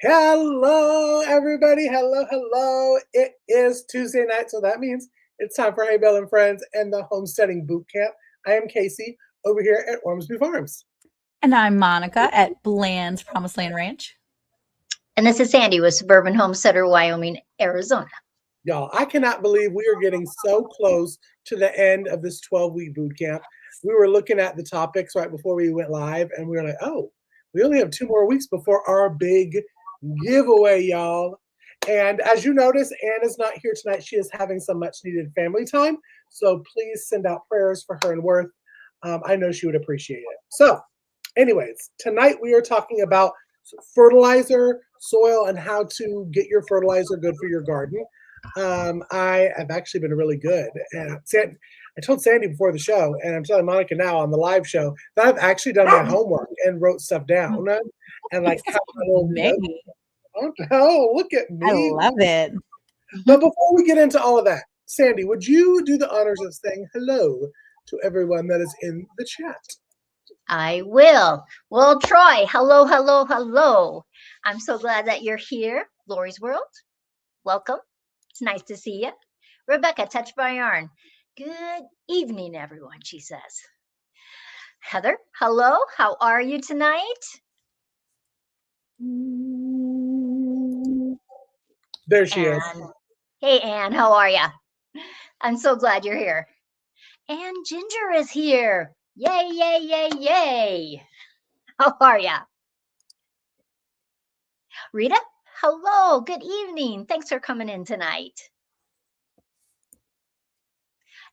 Hello, everybody. Hello, hello. It is Tuesday night, so that means it's time for Hey Bale and Friends and the Homesteading Bootcamp. I am Cayce over here at Ormsby Farms. And I'm Monica at Bland's Promised Land Ranch. And this is Sandi with Suburban Homesteader, Wyoming, Arizona. Y'all, I cannot believe we are getting so close to the end of this 12-week boot camp. We were looking at the topics right before we went live, and we were like, oh, we only have 2 more weeks before our big giveaway, y'all. And as you notice, Anna's not here tonight. She is having some much-needed family time, so please send out prayers for her and Worth. I know she would appreciate it. So, anyways, tonight we are talking about fertilizer, soil, and how to get your fertilizer good for your garden. I have actually been really good. And I told Sandi before the show, and I'm telling Monica now on the live show, that I've actually done my homework and wrote stuff down. And like, oh, look at me. I love it. But before we get into all of that, Sandi, would you do the honors of saying hello to everyone that is in the chat? I will. Well, Troy, hello, hello, hello. I'm so glad that you're here. Lori's World, welcome. It's nice to see you. Rebecca, Touch by Yarn. Good evening, everyone, she says. Heather, hello. How are you tonight? There she is. Hey, Anne, how are you? I'm so glad you're here. And Ginger is here. Yay, yay, yay, yay. How are you? Rita, hello. Good evening. Thanks for coming in tonight.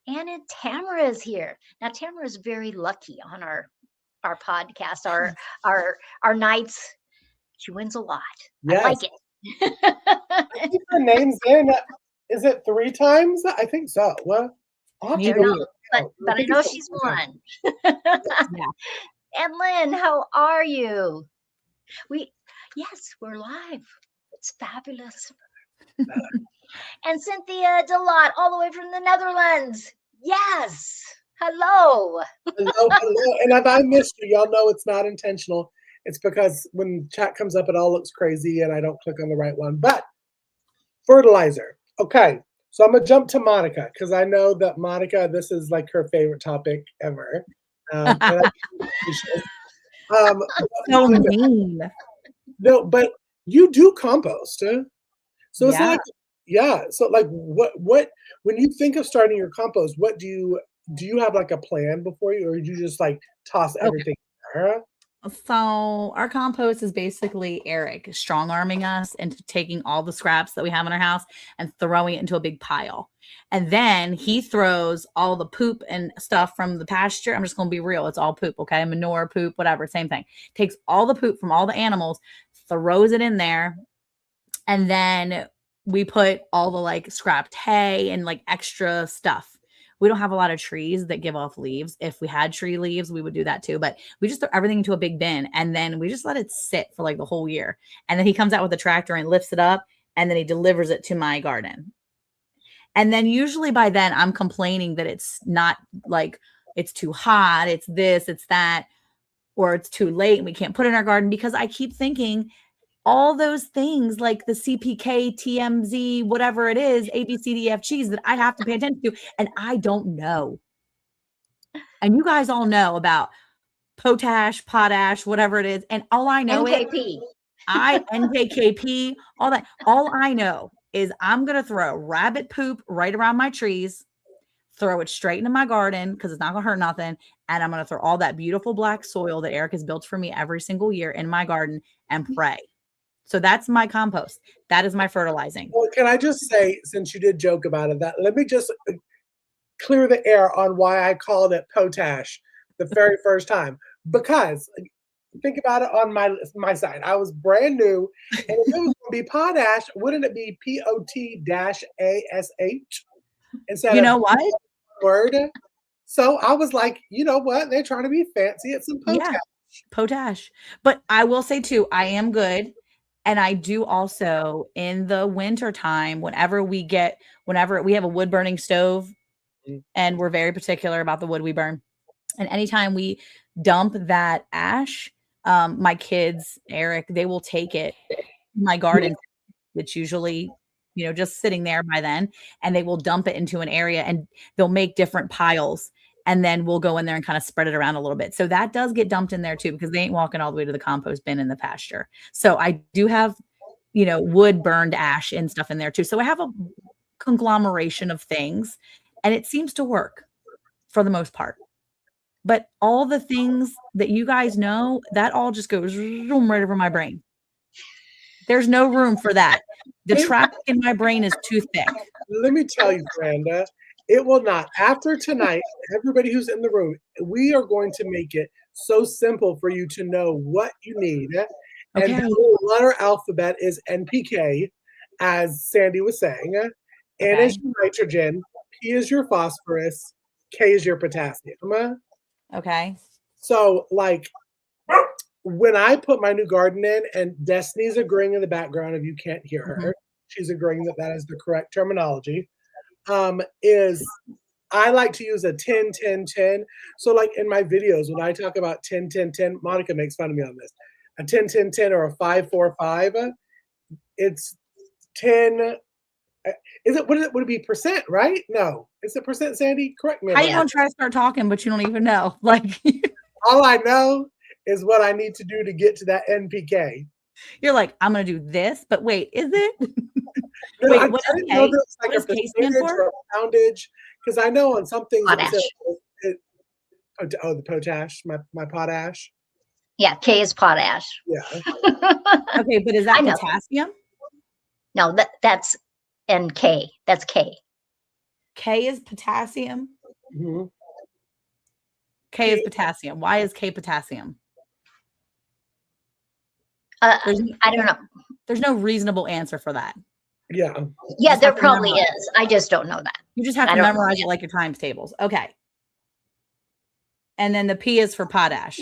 And Tamara is here. Now, Tamara is very lucky on our podcast, our nights. She wins a lot. Yes. I like it. I think her name's in. Is it 3 times? I think so. What? But I know she's won. Yeah. And Lynn, how are you? Yes, we're live. It's fabulous. And Cynthia Delot, all the way from the Netherlands. Yes. Hello. Hello. And if I missed you, y'all know it's not intentional. It's because when chat comes up, it all looks crazy and I don't click on the right one. But fertilizer. Okay. So I'm going to jump to Monica because I know that Monica, this is like her favorite topic ever. So mean. No, but you do compost. Huh? So it's like, yeah. So like what, when you think of starting your compost, what do you have like a plan before you, or do you just like toss everything there? So our compost is basically Eric strong-arming us into taking all the scraps that we have in our house and throwing it into a big pile. And then he throws all the poop and stuff from the pasture. I'm just going to be real. It's all poop, okay? Manure, poop, whatever, same thing. Takes all the poop from all the animals, throws it in there, and then we put all the like scrapped hay and like extra stuff. We don't have a lot of trees that give off leaves. If we had tree leaves, we would do that too. But we just throw everything into a big bin and then we just let it sit for like the whole year. And then he comes out with a tractor and lifts it up and then he delivers it to my garden. And then usually by then I'm complaining that it's not like it's too hot, it's this, it's that, or it's too late and we can't put it in our garden because I keep thinking all those things like the CPK, TMZ, whatever it is, ABCDFGs that I have to pay attention to, and I don't know. And you guys all know about potash, whatever it is, and all I know NKP. is NKP, all that. All I know is I'm gonna throw rabbit poop right around my trees, throw it straight into my garden because it's not gonna hurt nothing, and I'm gonna throw all that beautiful black soil that Eric has built for me every single year in my garden and pray. So that's my compost. That is my fertilizing. Well, can I just say, since you did joke about it, that let me just clear the air on why I called it potash the very first time. Because think about it on my side. I was brand new, and if it was going to be potash, wouldn't it be POT-ASH instead of what word? So I was like, you know what? They're trying to be fancy. It's some potash. Yeah, potash. But I will say too, I am good. And I do also in the winter time, whenever we have a wood burning stove and we're very particular about the wood we burn. And anytime we dump that ash, my kids, Eric, they will take it my garden. It's usually, just sitting there by then, and they will dump it into an area and they'll make different piles. And then we'll go in there and kind of spread it around a little bit. So that does get dumped in there too, because they ain't walking all the way to the compost bin in the pasture. So I do have, wood burned ash and stuff in there too. So I have a conglomeration of things, and it seems to work for the most part. But all the things that you guys know, that all just goes right over my brain. There's no room for that. The traffic in my brain is too thick. Let me tell you, Brenda, it will not. After tonight, everybody who's in the room, we are going to make it so simple for you to know what you need. Okay. And the letter alphabet is NPK, as Sandi was saying. N is your nitrogen, P is your phosphorus, K is your potassium. Okay. So, like, when I put my new garden in, and Destiny's agreeing in the background, if you can't hear her, she's agreeing that that is the correct terminology, is I like to use a 10, 10, 10. So, like, in my videos, when I talk about 10, 10, 10, Monica makes fun of me on this. A 10, 10, 10 or a 5, 4, 5, it's 10. Would it be percent, right? No. Is it percent, Sandi? Correct me. How you gonna try to start talking, but you don't even know? Like, all I know is what I need to do to get to that NPK. You're like, I'm gonna do this, but wait, is it? No, wait, what is K? Like what a does K stand for? or a poundage, because I know on some things Potash. The potash, my potash. Yeah, K is potash. Yeah. Okay, but is that potassium? No, that's NK. That's K. K is potassium. Mm-hmm. K is potassium. Why is K potassium? I don't know. There's no reasonable answer for that. Yeah. Yeah, there probably is. I just don't know that. You just have to memorize it like your times tables. Okay. And then the P is for potash.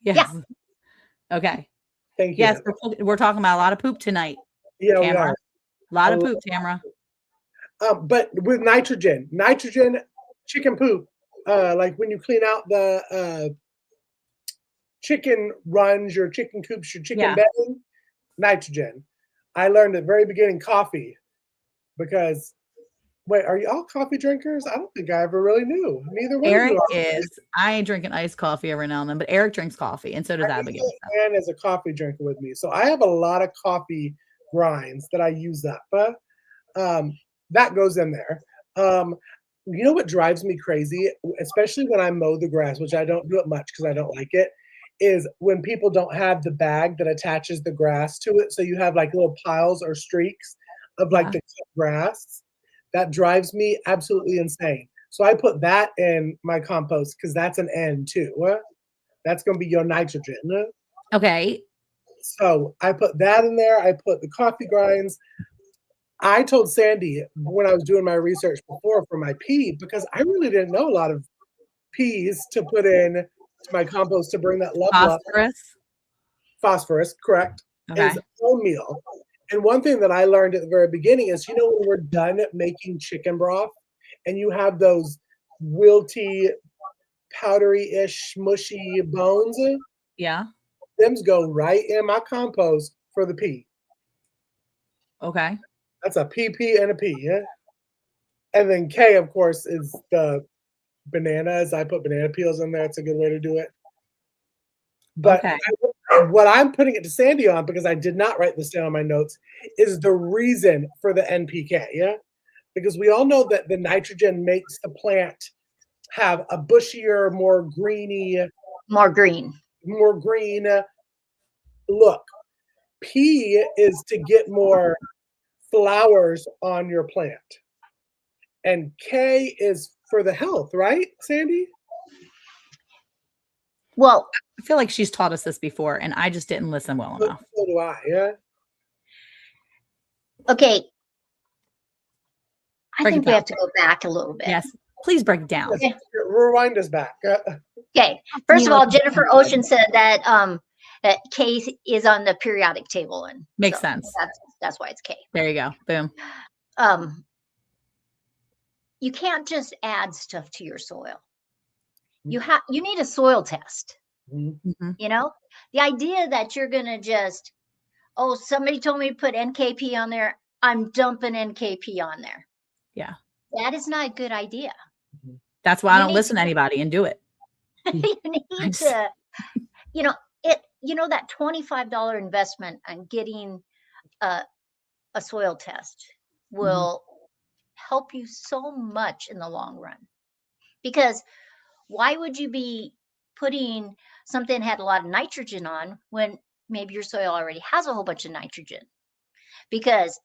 Yes. Yeah. Okay. Thank you. Yes, we're talking about a lot of poop tonight. Yeah, Tamara. we are. A lot of poop, Tamara. But with nitrogen, chicken poop, like when you clean out the chicken runs, your chicken coops, your chicken bedding, nitrogen. I learned at the very beginning coffee, because wait, are you all coffee drinkers? I don't think I ever really knew. Neither one Eric of you is. I ain't drinking iced coffee every now and then, but Eric drinks coffee, and so does Abigail. And is a coffee drinker with me, so I have a lot of coffee grinds that I use up. That goes in there. You know what drives me crazy, especially when I mow the grass, which I don't do it much because I don't like it, is when people don't have the bag that attaches the grass to it. So you have like little piles or streaks of like the grass. That drives me absolutely insane. So I put that in my compost because that's an N too. That's going to be your nitrogen. Okay. So I put that in there. I put the coffee grinds. I told Sandi when I was doing my research before for my pea, because I really didn't know a lot of peas to put in to my compost to bring that level up. Phosphorus, correct, is oatmeal. And one thing that I learned at the very beginning is, when we're done making chicken broth and you have those wilty, powdery-ish, mushy bones, them go right in my compost for the pea. Okay. That's a PP and a P, yeah? And then K, of course, is the bananas. I put banana peels in there. It's a good way to do it. But what I'm putting it to Sandi on, because I did not write this down on my notes, is the reason for the NPK, yeah? Because we all know that the nitrogen makes the plant have a bushier, more green look. P is to get more flowers on your plant. And K is for the health, right, Sandi? Well, I feel like she's taught us this before, and I just didn't listen well enough. So do I, yeah. Okay. I think we have to go back a little bit. Yes, please break it down. Okay. Rewind us back. Okay. First of all, Jennifer Ocean said that that K is on the periodic table, and makes sense. That's why it's K. There you go. Boom. You can't just add stuff to your soil. You need a soil test. Mm-hmm. You know, the idea that you're going to just, oh, somebody told me to put NKP on there, I'm dumping NKP on there. Yeah. That is not a good idea. That's why I don't listen to anybody and do it. You need to, that $25 investment on getting a soil test will help you so much in the long run. Because why would you be putting something that had a lot of nitrogen on when maybe your soil already has a whole bunch of nitrogen? Because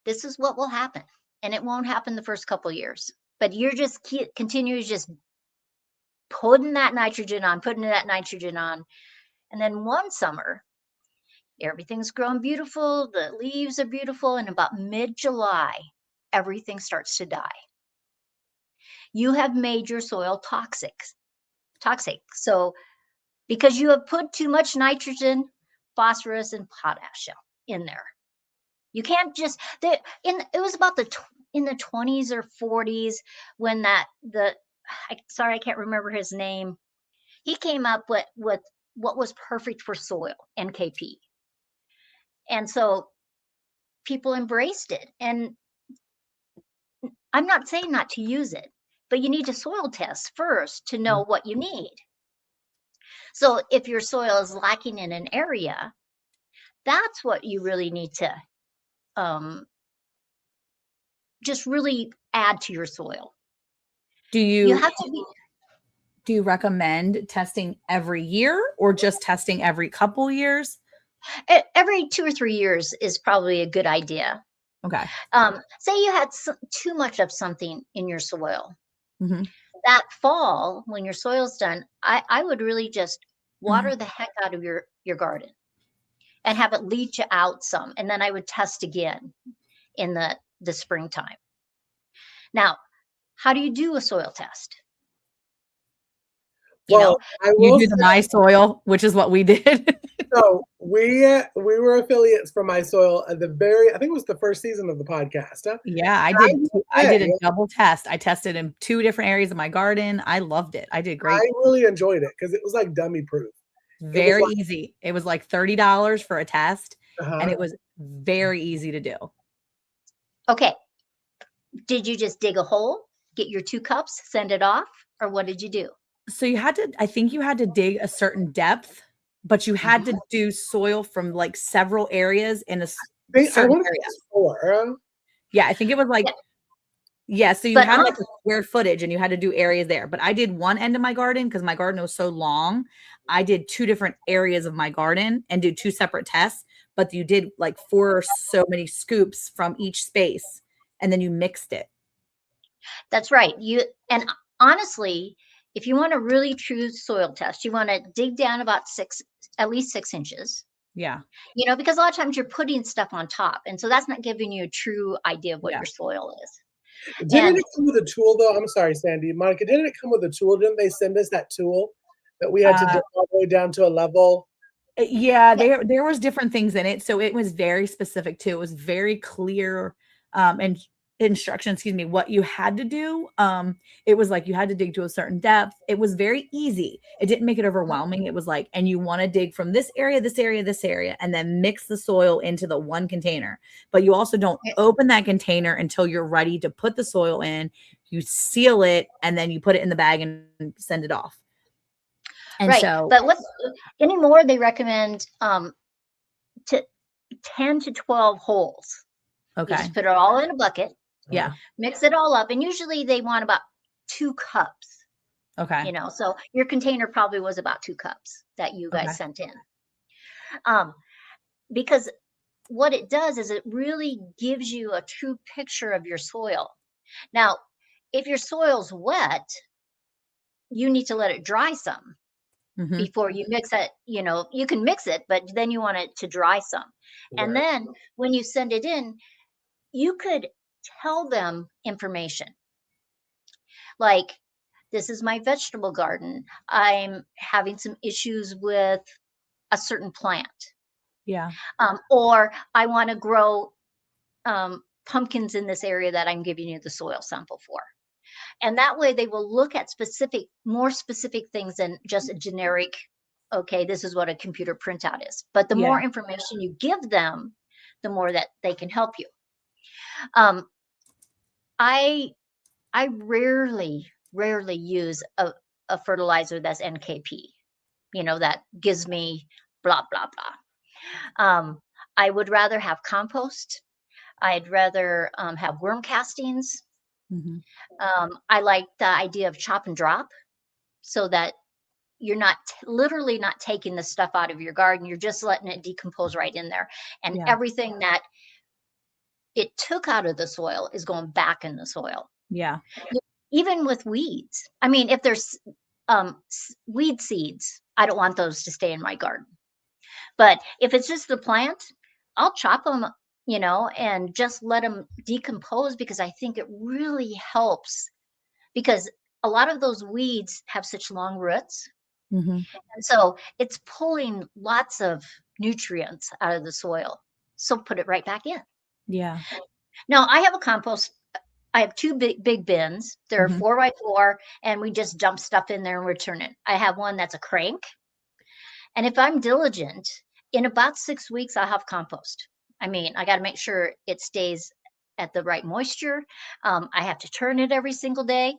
this is what will happen. And it won't happen the first couple of years. But you're just continue just putting that nitrogen on. And then one summer, everything's grown beautiful. The leaves are beautiful. And about mid-July, everything starts to die. You have made your soil toxic. So because you have put too much nitrogen, phosphorus, and potassium in there. You can't just, it was about in the 20s or 40s when I can't remember his name. He came up with what was perfect for soil, NKP. And so people embraced it. And I'm not saying not to use it, but you need to soil test first to know what you need. So if your soil is lacking in an area, that's what you really need to just really add to your soil. Do you recommend testing every year or just testing every couple years? Every 2 or 3 years is probably a good idea. Okay. Say you had too much of something in your soil. Mm-hmm. That fall, when your soil's done, I would really just water the heck out of your garden and have it leach out some. And then I would test again in the springtime. Now, how do you do a soil test? You do the My Soil, which is what we did. So we were affiliates for My Soil at I think it was the first season of the podcast. Huh? Yeah, I did a double test. I tested in 2 different areas of my garden. I loved it. I did great. I really enjoyed it because it was like dummy proof. Very easy. It was like $30 for a test, and it was very easy to do. Okay. Did you just dig a hole, get your 2 cups, send it off, or what did you do? So I think you had to dig a certain depth, but you had to do soil from like several areas in a certain area. Yeah, I think it was like, so you had like a square footage and you had to do areas there. But I did one end of my garden because my garden was so long. I did 2 different areas of my garden and did 2 separate tests, but you did like 4 or so many scoops from each space. And then you mixed it. That's right. And honestly, if you want a really true soil test, you want to dig down about at least 6 inches. Yeah. Because a lot of times you're putting stuff on top. And so that's not giving you a true idea of what your soil is. Didn't it come with a tool though? I'm sorry, Sandy. Monica, didn't it come with a tool? Didn't they send us that tool that we had to dig all the way down to a level? Yeah, there was different things in it. So it was very specific too. It was very clear and instruction, what you had to do. It was like you had to dig to a certain depth. It was very easy. It didn't make it overwhelming. It was like, and you want to dig from this area, this area, this area, and then mix the soil into the one container. But you also don't open that container until you're ready to put the soil in. You seal it, and then you put it in the bag and send it off. And but anymore they recommend to 10 to 12 holes. Okay. You just put it all in a bucket. Yeah. Mix it all up. And usually they want about 2 cups. Okay. So your container probably was about 2 cups that you guys sent in. Because what it does is it really gives you a true picture of your soil. Now, if your soil's wet, you need to let it dry some before you mix it. You can mix it, but then you want it to dry some. Right. And then when you send it in, you could tell them information like, this is my vegetable garden. I'm having some issues with a certain plant. Yeah. Or I want to grow pumpkins in this area that I'm giving you the soil sample for. And that way they will look at more specific things than just a generic, okay, this is what a computer printout is. But the more information you give them, the more that they can help you. I rarely use a fertilizer that's NKP, that gives me blah, blah, blah. I would rather have compost. I'd rather have worm castings. I like the idea of chop and drop, so that you're not literally not taking the stuff out of your garden. You're just letting it decompose right in there. And everything that it took out of the soil is going back in the soil. Yeah. Even with weeds. I mean, if there's weed seeds, I don't want those to stay in my garden. But if it's just the plant, I'll chop them, and just let them decompose, because I think it really helps, because a lot of those weeds have such long roots. And so it's pulling lots of nutrients out of the soil. So put it right back in. Yeah. Now I have a compost. I have two big bins. They're 4x4, and we just dump stuff in there and return it. I have one that's a crank. And if I'm diligent, in about 6 weeks, I'll have compost. I mean, I got to make sure it stays at the right moisture. I have to turn it every single day,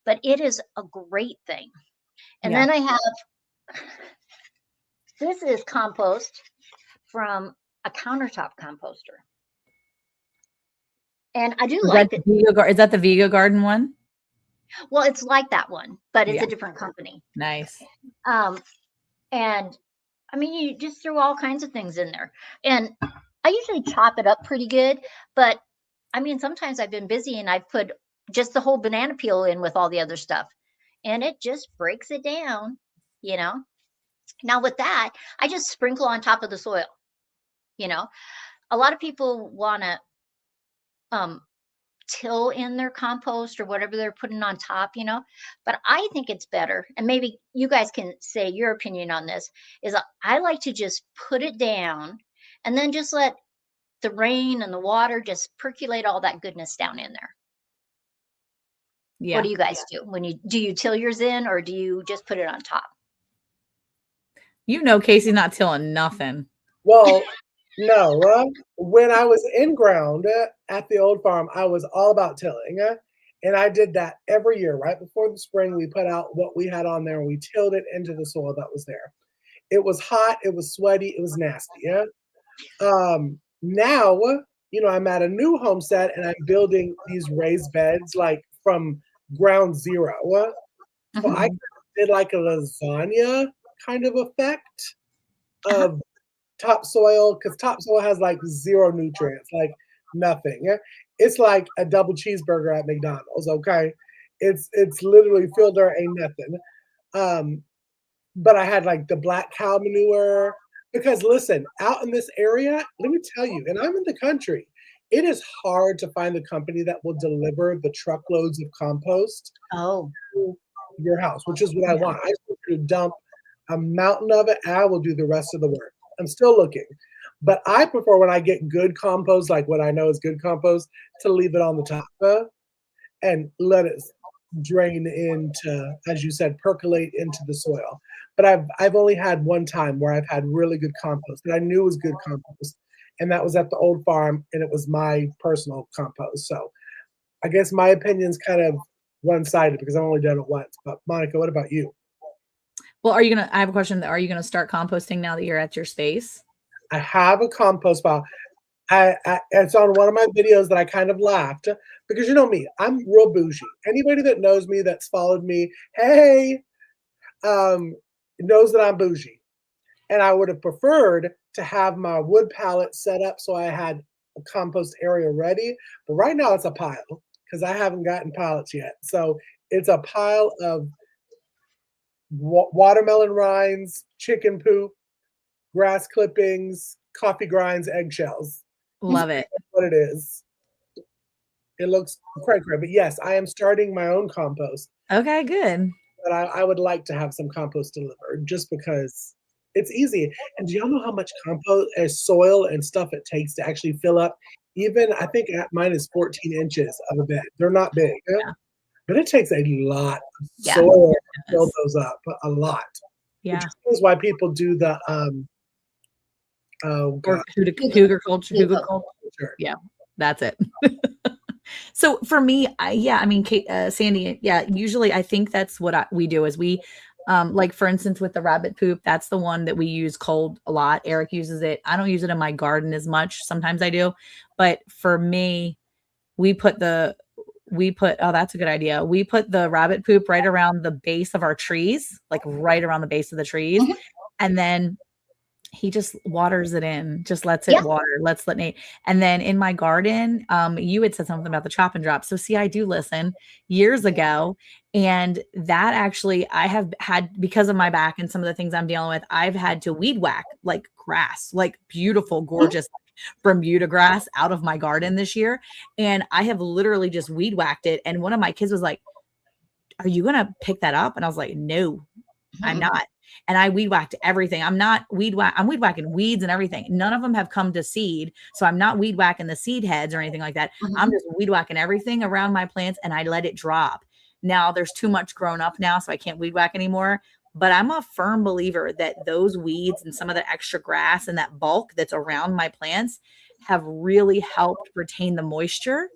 but it is a great thing. And then I have, this is compost from a countertop composter. And I do like it. Is that the Vigo Garden one? Well, it's like that one, but it's a different company. Nice. And I mean, you just throw all kinds of things in there. And I usually chop it up pretty good. But I mean, sometimes I've been busy and I've put just the whole banana peel in with all the other stuff. And it just breaks it down, Now with that, I just sprinkle on top of the soil. A lot of people want to till in their compost or whatever they're putting on top, but I think it's better. And maybe you guys can say your opinion on this, is I like to just put it down and then just let the rain and the water just percolate all that goodness down in there. Yeah. What do you guys do? Do you till yours in, or do you just put it on top? Cayce's not tilling nothing. Well, no. When I was in ground at the old farm, I was all about tilling. And I did that every year. Right before the spring, we put out what we had on there and we tilled it into the soil that was there. It was hot. It was sweaty. It was nasty. Now, I'm at a new homestead and I'm building these raised beds like from ground zero. So I did like a lasagna kind of effect of topsoil, because topsoil has like zero nutrients, like nothing. It's like a double cheeseburger at McDonald's. Okay, it's literally filled, there ain't nothing. But I had like the black cow manure, because listen, out in this area, let me tell you, and I'm in the country, it is hard to find the company that will deliver the truckloads of compost to your house, which is what I want. I just want you to dump a mountain of it, and I will do the rest of the work. I'm still looking, but I prefer, when I get good compost, like what I know is good compost, to leave it on the top and let it drain into, as you said, percolate into the soil. But I've only had one time where I've had really good compost that I knew was good compost, and that was at the old farm, and it was my personal compost. So I guess my opinion's kind of one-sided because I've only done it once. But Monica, what about you? Well, I have a question. Are you going to start composting now that you're at your space? I have a compost pile. It's on one of my videos that I kind of laughed, because you know me, I'm real bougie. Anybody that knows me, that's followed me, knows that I'm bougie. And I would have preferred to have my wood pallet set up so I had a compost area ready. But right now it's a pile because I haven't gotten pallets yet. So it's a pile of watermelon rinds, chicken poop, grass clippings, coffee grinds, eggshells. Love it. That's what it is. It looks quite great. But yes, I am starting my own compost. Okay, good. But I would like to have some compost delivered just because it's easy. And do y'all know how much compost, soil and stuff it takes to actually fill up? Even, I think mine is 14 inches of a bed. They're not big. Yeah. But it takes a lot of Yeah. soil to build those up, a lot. Yeah. Which is why people do the oh god, Cougar culture. Yeah, that's it. So for me, I mean, Sandy, yeah, usually I think that's what we do is we, like for instance, with the rabbit poop, that's the one that we use cold a lot. Eric uses it. I don't use it in my garden as much. Sometimes I do, but for me, oh, that's a good idea. We put the rabbit poop right around the base of our trees, like right around the base of the trees. Mhm. And then he just waters it in, just lets it water, let Nate. And then in my garden, you had said something about the chop and drop. So see, I do listen years ago. And that actually I have had, because of my back and some of the things I'm dealing with, I've had to weed whack like grass, like beautiful, gorgeous Bermuda grass out of my garden this year. And I have literally just weed whacked it. And one of my kids was like, "Are you going to pick that up?" And I was like, "No, I'm not." And I weed whacked everything. I'm weed whacking weeds and everything. None of them have come to seed. So I'm not weed whacking the seed heads or anything like that. I'm just weed whacking everything around my plants and I let it drop. Now there's too much grown up now, so I can't weed whack anymore. But I'm a firm believer that those weeds and some of the extra grass and that bulk that's around my plants have really helped retain the moisture,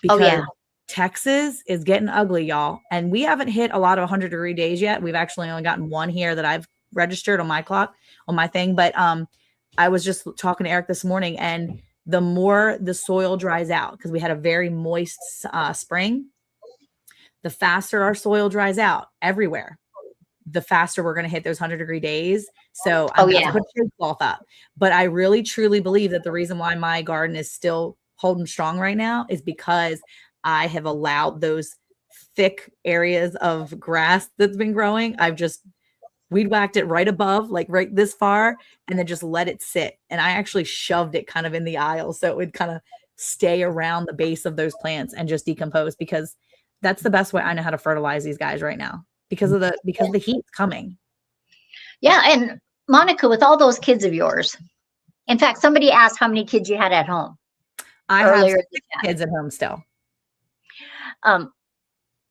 because Texas is getting ugly, y'all. And we haven't hit a lot of 100-degree days yet. We've actually only gotten one here that I've registered on my clock, on my thing. But I was just talking to Eric this morning, and the more the soil dries out, because we had a very moist spring, the faster our soil dries out everywhere, the faster we're going to hit those 100-degree days. So I'm going to put shade cloth up. But I really, truly believe that the reason why my garden is still holding strong right now is because I have allowed those thick areas of grass that's been growing. I've just weed whacked it right above, like right this far, and then just let it sit. And I actually shoved it kind of in the aisle so it would kind of stay around the base of those plants and just decompose, because that's the best way I know how to fertilize these guys right now, because of the heat's coming. Yeah. And Monica, with all those kids of yours, in fact, somebody asked how many kids you had at home. I have 6 kids at home still.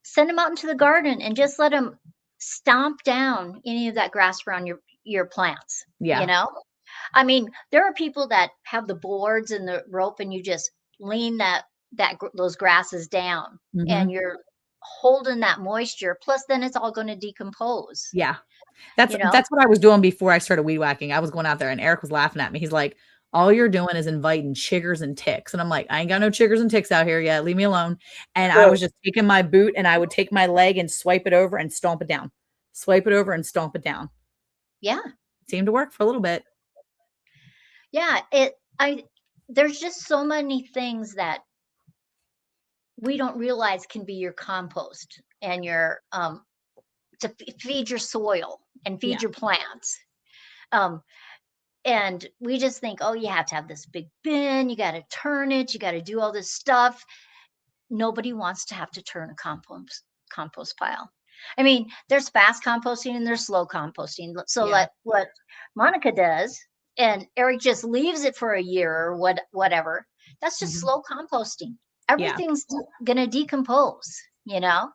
Send them out into the garden and just let them stomp down any of that grass around your plants. Yeah. You know, I mean, there are people that have the boards and the rope, and you just lean those grasses down, and you're holding that moisture. Plus, then it's all going to decompose. Yeah. That's what I was doing before I started weed whacking. I was going out there, and Eric was laughing at me. He's like, "All you're doing is inviting chiggers and ticks." And I'm like, "I ain't got no chiggers and ticks out here yet. Leave me alone." And I was just taking my boot, and I would take my leg and swipe it over and stomp it down. Swipe it over and stomp it down. Yeah. It seemed to work for a little bit. Yeah. There's just so many things that we don't realize can be your compost and your to feed your soil and feed your plants. And we just think, oh, you have to have this big bin, you got to turn it, you got to do all this stuff. Nobody wants to have to turn a compost pile. I mean, there's fast composting and there's slow composting. So like what Monica does, and Eric just leaves it for a year or whatever, that's just slow composting. Everything's going to decompose, you know?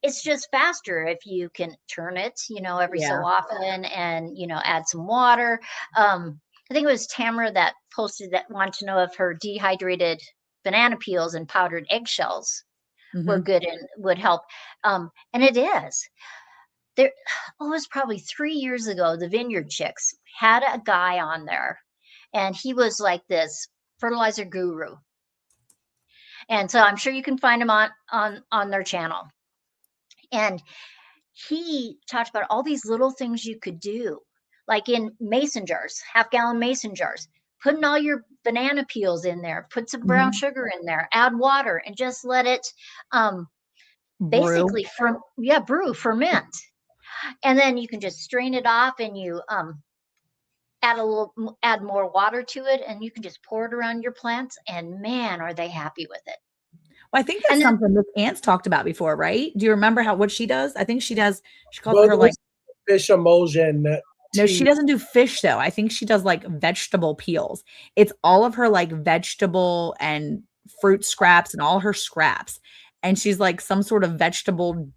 It's just faster if you can turn it, every so often, and, add some water. I think it was Tamara that posted that wanted to know if her dehydrated banana peels and powdered eggshells were good and would help. And it is. It was probably 3 years ago, the Vineyard Chicks had a guy on there, and he was like this fertilizer guru. And so I'm sure you can find him on their channel. And he talked about all these little things you could do, like in mason jars, half-gallon mason jars, putting all your banana peels in there, put some brown sugar in there, add water, and just let it basically ferment. And then you can just strain it off, and you add more water to it, and you can just pour it around your plants, and man, are they happy with it. Well, I think that's something that Aunt's talked about before, right? Do you remember what she does? I think she calls it her like fish emulsion. No, she doesn't do fish though. I think she does like vegetable peels. It's all of her like vegetable and fruit scraps and all her scraps. and she's like some sort of vegetable.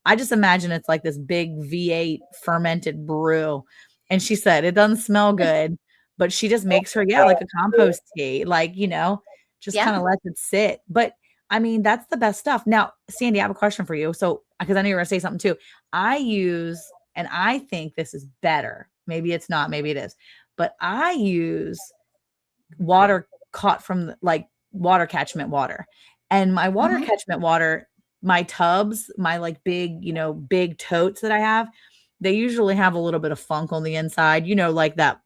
I just imagine it's like this big V8 fermented brew. And she said it doesn't smell good, but she just makes her, like a compost tea, like, just kind of lets it sit. But I mean, that's the best stuff. Now, Sandi, I have a question for you. So, because I know you're going to say something too. I use, and I think this is better. Maybe it's not, maybe it is, but I use water caught from like water catchment water. And my water catchment water, my tubs, my like big, big totes that I have, they usually have a little bit of funk on the inside, like that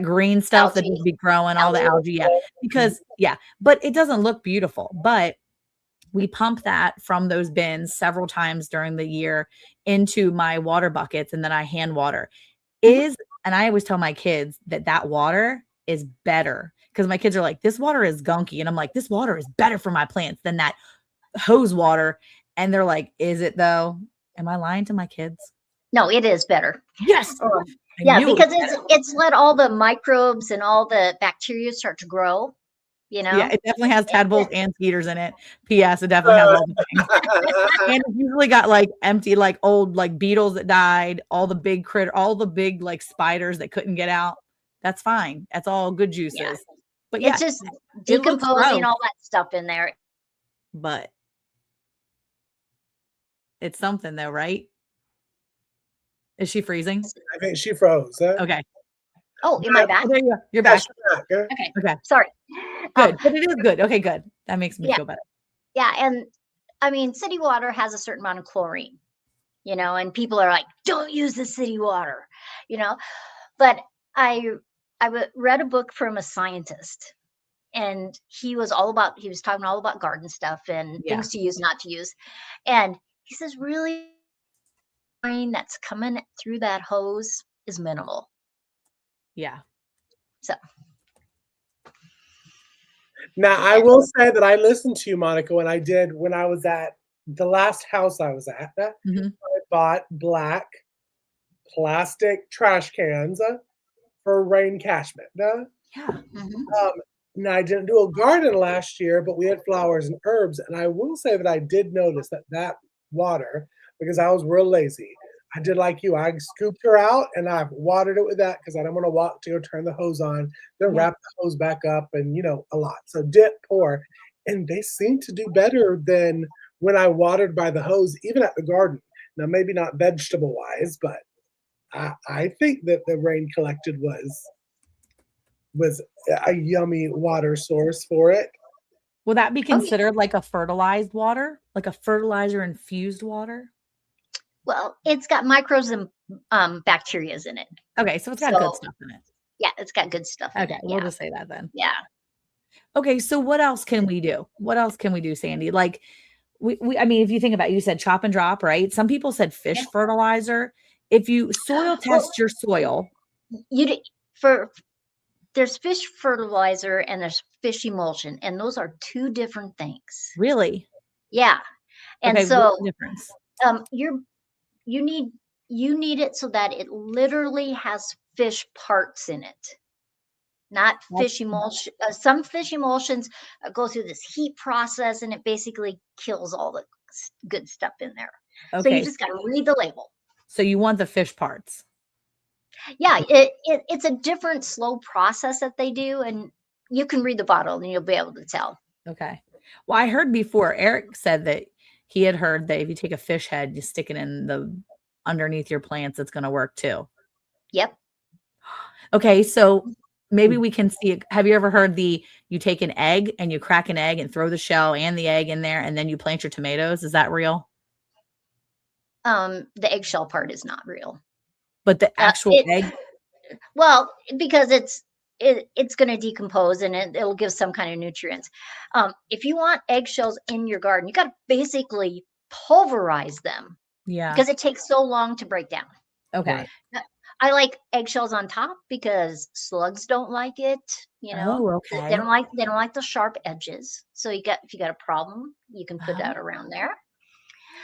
green stuff that would be growing, all the algae. Yeah. Because but it doesn't look beautiful. But we pump that from those bins several times during the year into my water buckets, and then I hand water. And I always tell my kids that water is better, because my kids are like, this water is gunky. And I'm like, this water is better for my plants than that hose water. And they're like, is it though? Am I lying to my kids? No, it is better. Yes. Because it's let all the microbes and all the bacteria start to grow. Yeah, it definitely has tadpoles and skeeters in it. P.S. It definitely has all the things. And it's usually got like empty, like old, like beetles that died, all the big like spiders that couldn't get out. That's fine. That's all good juices. Yeah. But it's just decomposing all that stuff in there. But it's something though, right? Is she freezing? I think she froze. Okay. Oh, am I back? There you go. You're back. Okay. Sorry. Good. But it is good. Okay, good. That makes me feel better. Yeah. And I mean, city water has a certain amount of chlorine, and people are like, don't use the city water, but I read a book from a scientist, and he was talking all about garden stuff and things to use, not to use. And he says, really, rain that's coming through that hose is minimal. Yeah. So. Now, I will say that I listened to you, Monica, when I was at the last house I was at. I bought black plastic trash cans for rain catchment. Now, I didn't do a garden last year, but we had flowers and herbs. And I will say that I did notice that water, because I was real lazy, I did like you. I scooped her out and I've watered it with that, because I don't want to walk to go turn the hose on, then wrap the hose back up, and a lot. So dip, pour, and they seem to do better than when I watered by the hose, even at the garden. Now, maybe not vegetable wise, but I think that the rain collected was a yummy water source for it. Will that be considered like a fertilized water, like a fertilizer infused water? Well, it's got microbes and bacterias in it. Okay, so it's got good stuff in it. Yeah, it's got good stuff in it. Okay, we'll just say that then. Yeah. Okay, so what else can we do? What else can we do, Sandi? Like, I mean, if you think about it, you said chop and drop, right? Some people said fish fertilizer. If you soil test your soil. There's fish fertilizer and there's fish emulsion, and those are two different things. Really? Yeah. And so what's the difference? You need it so that it literally has fish parts in it, not fish emulsion. Some fish emulsions go through this heat process, and it basically kills all the good stuff in there. Okay. So you just got to read the label. So you want the fish parts. Yeah, it's a different slow process that they do, and you can read the bottle and you'll be able to tell. Okay. Well, I heard before, Eric said that he had heard that if you take a fish head, you stick it in underneath your plants, it's going to work too. Yep. Okay. So maybe we can see it. Have you ever heard you take an egg and you crack an egg and throw the shell and the egg in there, and then you plant your tomatoes? Is that real? The eggshell part is not real. But the actual egg? Well, because it's going to decompose, and it'll give some kind of nutrients. If you want eggshells in your garden, you got to basically pulverize them. Yeah. Because it takes so long to break down. Okay. I like eggshells on top because slugs don't like it. Oh, okay. They don't like the sharp edges. So if you got a problem, you can put that around there.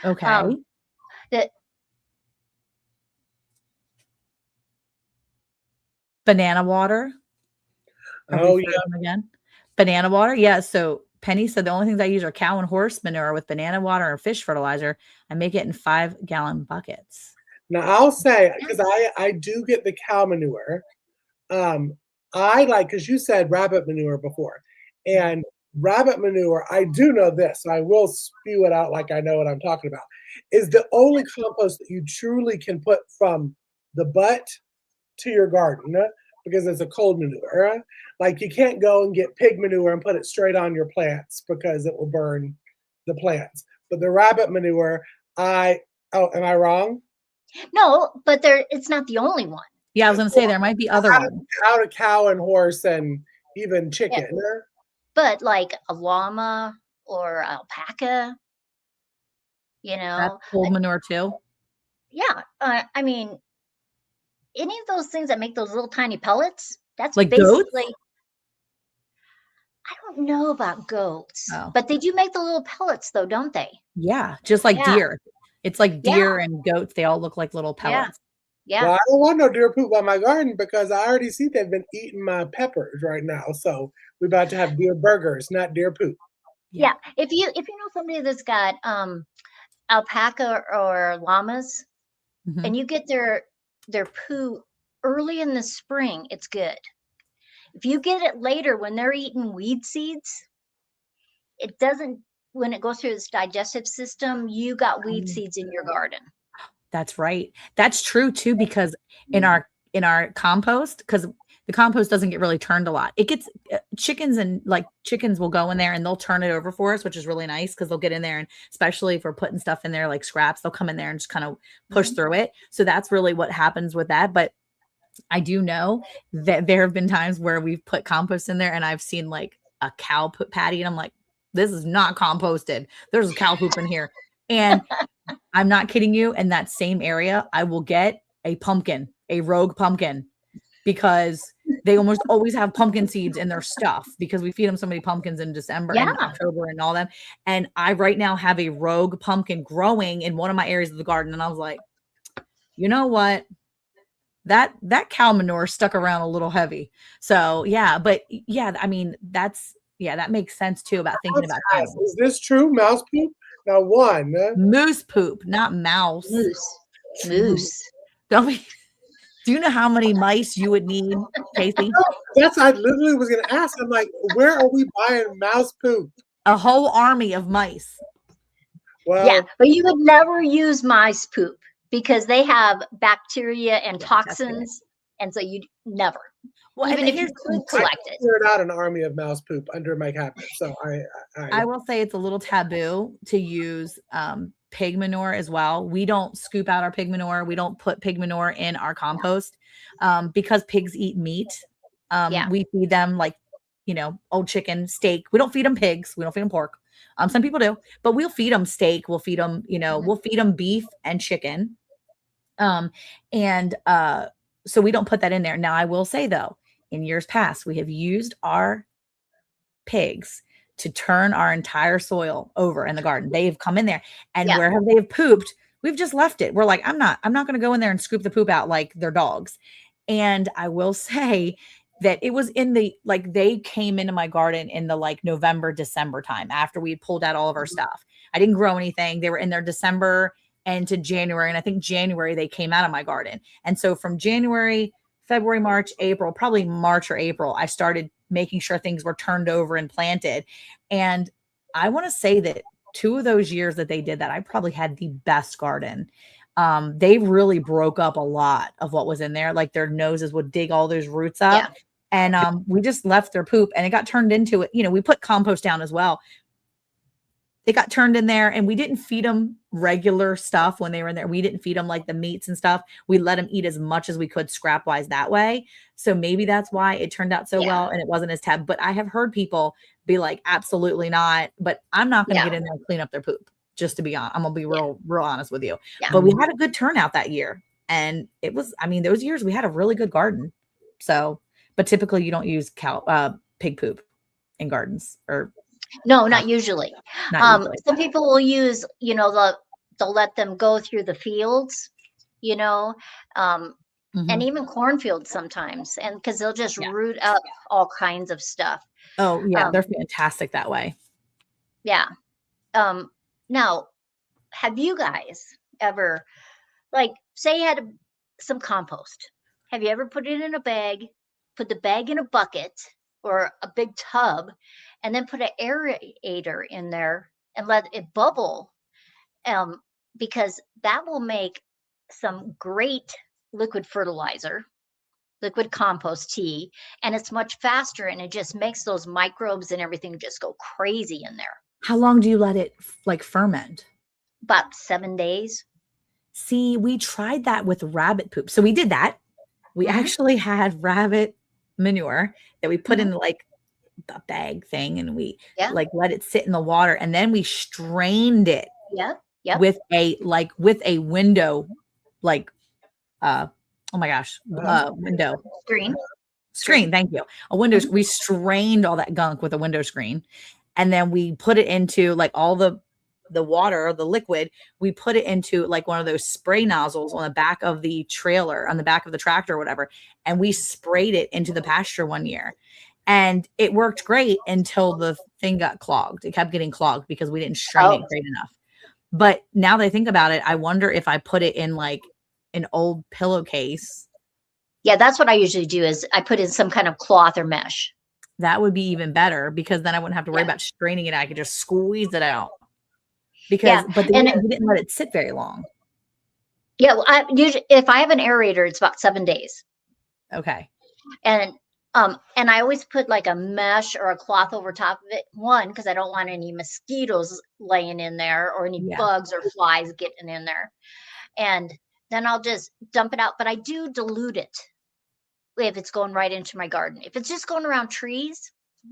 Okay. Banana water. Oh, yeah. Again. Banana water. Yeah. So Penny said the only things I use are cow and horse manure with banana water or fish fertilizer. I make it in 5-gallon buckets. Now I'll say, because I do get the cow manure. I like, because you said rabbit manure before, and rabbit manure, I do know this, so I will spew it out like I know what I'm talking about, is the only compost that you truly can put from the butt to your garden, because it's a cold manure. Like you can't go and get pig manure and put it straight on your plants because it will burn the plants. But the rabbit manure, am I wrong? No, but it's not the only one. Yeah, I was going to say there might be other ones. Out of cow and horse and even chicken. Yeah. But like a llama or alpaca, That's cold manure too. Yeah. I mean, any of those things that make those little tiny pellets, that's like basically goats? I don't know about goats, but they do make the little pellets though, don't they? Yeah, just like deer. It's like deer and goats. They all look like little pellets. Yeah. Well, I don't want no deer poop on my garden because I already see they've been eating my peppers right now. So we're about to have deer burgers, not deer poop. Yeah. If you know somebody that's got alpaca or llamas, and you get their poo early in the spring, it's good. If you get it later when they're eating weed seeds, it doesn't. When it goes through this digestive system, you got weed seeds in your garden. That's right. That's true too, because in our compost, because the compost doesn't get really turned a lot. It gets chickens will go in there and they'll turn it over for us, which is really nice because they'll get in there, and especially if we're putting stuff in there like scraps, they'll come in there and just kind of push through it. So that's really what happens with that. But I do know that there have been times where we've put compost in there and I've seen like a cow put patty and I'm like, this is not composted. There's a cow poop in here. And I'm not kidding you. In that same area, I will get a rogue pumpkin, because they almost always have pumpkin seeds in their stuff because we feed them so many pumpkins in December and October and all that. And I right now have a rogue pumpkin growing in one of my areas of the garden. And I was like, you know what? That cow manure stuck around a little heavy. So yeah, but yeah, I mean, that makes sense too about thinking about cows. Is this true? Mouse poop? Now moose poop, not mouse. Moose. Do you know how many mice you would need, Casey? I literally was going to ask. I'm like, where are we buying mouse poop? A whole army of mice. Well, yeah, but you would never use mice poop because they have bacteria and toxins, and so you'd never. Well, even if you could collect it. I cleared out an army of mouse poop under my cabinet. So I will say it's a little taboo to use pig manure as well. We don't scoop out our pig manure. We don't put pig manure in our compost because pigs eat meat. We feed them like, old chicken, steak. We don't feed them pigs. We don't feed them pork. Some people do, but we'll feed them steak. We'll feed them, we'll feed them beef and chicken. So we don't put that in there. Now I will say though, in years past, we have used our pigs to turn our entire soil over in the garden. They've come in there, and where have they pooped? We've just left it. We're like, I'm not going to go in there and scoop the poop out like they're dogs. And I will say that it was they came into my garden in the November, December time after we pulled out all of our stuff. I didn't grow anything. They were in there December and to January. And I think January they came out of my garden. And so from January, February, March, April, probably March or April, I started making sure things were turned over and planted. And I want to say that 2 of those years that they did that, I probably had the best garden. They really broke up a lot of what was in there. Like their noses would dig all those roots up. Yeah. And we just left their poop and it got turned into it. We put compost down as well. They got turned in there and we didn't feed them regular stuff when they were in there. We didn't feed them like the meats and stuff. We let them eat as much as we could scrap wise that way. So maybe that's why it turned out so well and it wasn't as tab. But I have heard people be like, absolutely not. But I'm not going to get in there and clean up their poop. Just to be honest, I'm going to be real honest with you. Yeah. But we had a good turnout that year. And it was, those years we had a really good garden. So, but typically you don't use pig poop in gardens or. No, not usually. Some people will use, they'll let them go through the fields, and even cornfields sometimes. And because they'll just root up all kinds of stuff. Oh, yeah. They're fantastic that way. Yeah. Now, have you guys ever, like, say you had some compost? Have you ever put it in a bag, put the bag in a bucket or a big tub, and then put an aerator in there and let it bubble? Because that will make some great liquid fertilizer, liquid compost tea, and it's much faster and it just makes those microbes and everything just go crazy in there. How long do you let it like ferment? About 7 days. See, we tried that with rabbit poop. So we did that. We actually had rabbit manure that we put in like a bag thing, and we like let it sit in the water, and then we strained it. Yep. With a window, like oh my gosh, window screen. Thank you. A window. We strained all that gunk with a window screen, and then we put it into like all the water, the liquid. We put it into like one of those spray nozzles on the back of the trailer, on the back of the tractor or whatever, and we sprayed it into the pasture one year. And it worked great until the thing got clogged. It kept getting clogged because we didn't strain it great enough. But now that I think about it, I wonder if I put it in like an old pillowcase. Yeah, that's what I usually do, is I put in some kind of cloth or mesh. That would be even better, because then I wouldn't have to worry about straining it. I could just squeeze it out. But we didn't let it sit very long. Yeah, well, usually if I have an aerator, it's about 7 days. Okay. And I always put like a mesh or a cloth over top of it. One, because I don't want any mosquitoes laying in there or any bugs or flies getting in there. And then I'll just dump it out. But I do dilute it if it's going right into my garden. If it's just going around trees,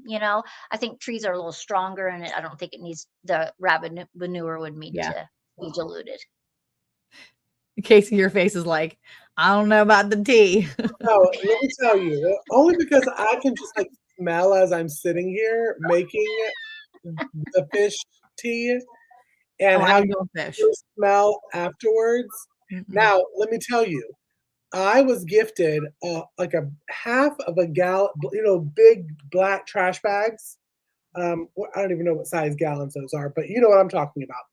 I think trees are a little stronger, and I don't think it needs, the rabbit manure would need to be diluted. Cayce, your face is like, I don't know about the tea. No, let me tell you, only because I can just like smell as I'm sitting here making the fish tea, and how you smell afterwards. Now, let me tell you, I was gifted like a half of a gallon, big black trash bags. I don't even know what size gallons those are, but you know what I'm talking about,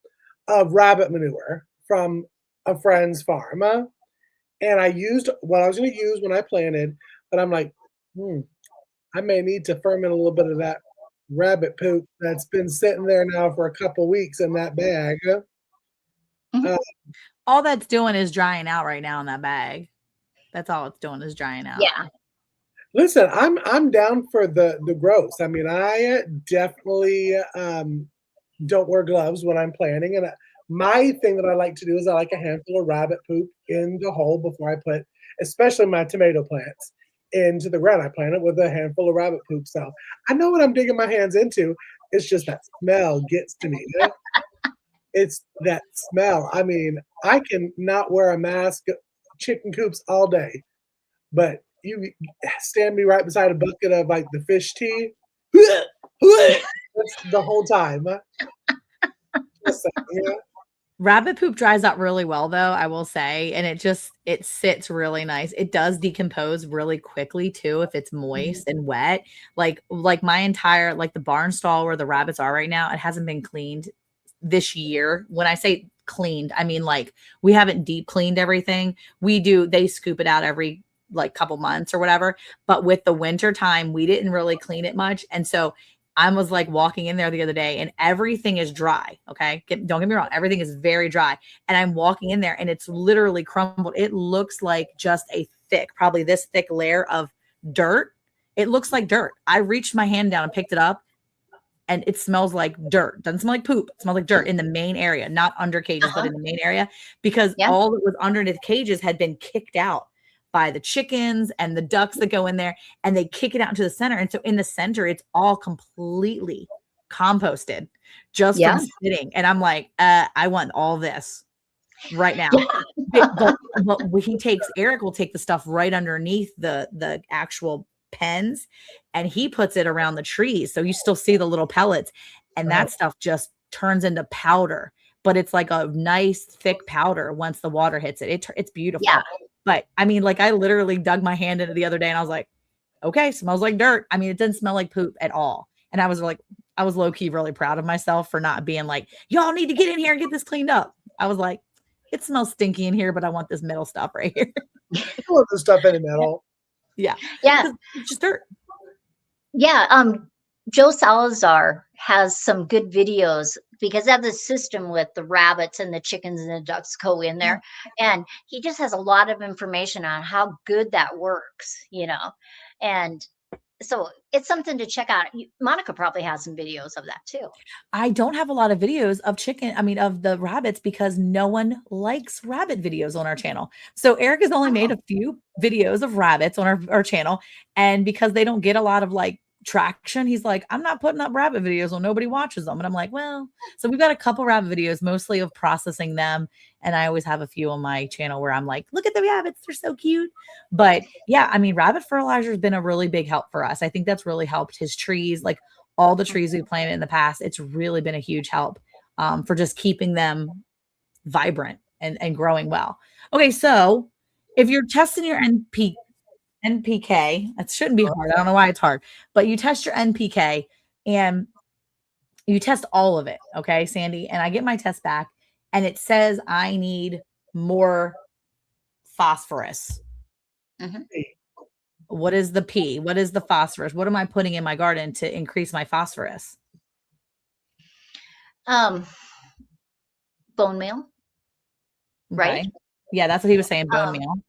of rabbit manure from a friend's farm. And I used what I was going to use when I planted, but I'm like, I may need to ferment a little bit of that rabbit poop that's been sitting there now for a couple weeks in that bag. All that's doing is drying out right now in that bag. That's all it's doing, is drying out. Yeah. Listen, I'm down for the growth. I mean, I definitely don't wear gloves when I'm planting, and my thing that I like to do is I like a handful of rabbit poop in the hole before I put, especially my tomato plants, into the ground. I plant it with a handful of rabbit poop. So I know what I'm digging my hands into. It's just that smell gets to me. It's that smell. I mean, I can not wear a mask, chicken coops all day, but you stand me right beside a bucket of like the fish tea. That's the whole time. Rabbit poop dries out really well, though, I will say, and it sits really nice. It does decompose really quickly too if it's moist and wet. Like my entire, like the barn stall where the rabbits are right now, it hasn't been cleaned this year. When I say cleaned, I mean like we haven't deep cleaned everything. They scoop it out every like couple months or whatever. But with the winter time, we didn't really clean it much, and so I was like walking in there the other day and everything is dry. Okay. Don't get me wrong. Everything is very dry. And I'm walking in there and it's literally crumbled. It looks like just a probably this thick layer of dirt. It looks like dirt. I reached my hand down and picked it up, and it smells like dirt. Doesn't smell like poop. It smells like dirt in the main area, not under cages, but in the main area, because all that was underneath cages had been kicked out by the chickens and the ducks that go in there, and they kick it out into the center. And so in the center, it's all completely composted just from sitting. And I'm like, I want all this right now. but Eric will take the stuff right underneath the actual pens, and he puts it around the trees. So you still see the little pellets, and that stuff just turns into powder, but it's like a nice thick powder once the water hits it. It's beautiful. Yeah. But I mean, like I literally dug my hand into the other day and I was like, okay, smells like dirt. I mean, it doesn't smell like poop at all. And I was like, I was low key really proud of myself for not being like, y'all need to get in here and get this cleaned up. I was like, it smells stinky in here, but I want this metal stuff right here. I want the stuff in the middle. Yeah. Yeah. It's just dirt. Yeah. Joe Salazar has some good videos because they have this system with the rabbits and the chickens and the ducks go in there. And he just has a lot of information on how good that works, you know. And so it's something to check out. Monica probably has some videos of that too. I don't have a lot of videos of of the rabbits because no one likes rabbit videos on our channel. So Eric has only made a few videos of rabbits on our channel. And because they don't get a lot of like traction, he's like, I'm not putting up rabbit videos when nobody watches them. And I'm like, well, so we've got a couple rabbit videos, mostly of processing them. And I always have a few on my channel where I'm like, look at the rabbits, they're so cute. But yeah, I mean, rabbit fertilizer has been a really big help for us. I think that's really helped his trees, like all the trees we planted in the past. It's really been a huge help for just keeping them vibrant and growing well. Okay, so if you're testing your NPK, it shouldn't be hard. I don't know why it's hard, but you test your NPK and you test all of it. Okay, Sandy. And I get my test back and it says I need more phosphorus. Mhm. What is the P? What is the phosphorus? What am I putting in my garden to increase my phosphorus? Bone meal, right? Okay. Yeah, that's what he was saying, bone meal.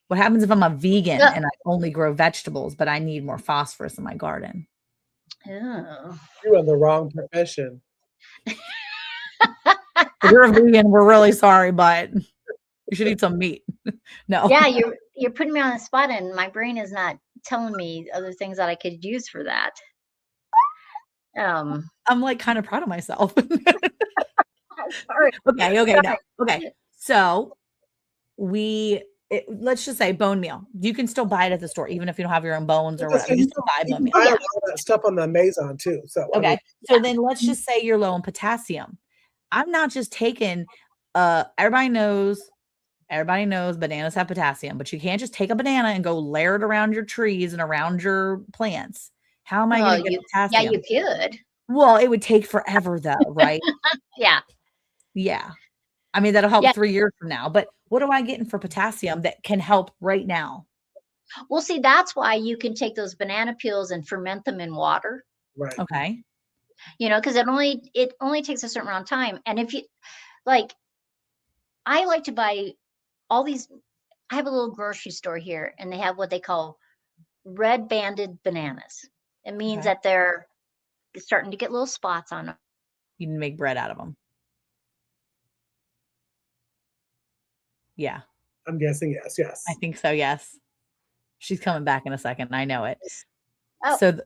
What happens if I'm a vegan and I only grow vegetables, but I need more phosphorus in my garden? Oh. You're in the wrong profession. If you're a vegan, we're really sorry, but you should eat some meat. No. Yeah, you're putting me on the spot, and my brain is not telling me other things that I could use for that. I'm like kind of proud of myself. Sorry. Okay. So let's just say bone meal. You can still buy it at the store, even if you don't have your own bones or whatever. You still buy bone meal. I have all that stuff on the Amazon too. So okay. So then let's just say you're low on potassium. I'm not just taking everybody knows bananas have potassium, but you can't just take a banana and go layer it around your trees and around your plants. How am I going to get potassium? Yeah, you could. Well, it would take forever though, right? Yeah. I mean, that'll help 3 years from now, but what am I getting for potassium that can help right now? Well, see, that's why you can take those banana peels and ferment them in water. Right. Okay. You know, because it only takes a certain amount of time. And if you like, I like to buy all these. I have a little grocery store here, and they have what they call red banded bananas. It means that they're starting to get little spots on them. You can make bread out of them. Yeah. I'm guessing yes. I think so, yes. She's coming back in a second. I know it. Oh. So,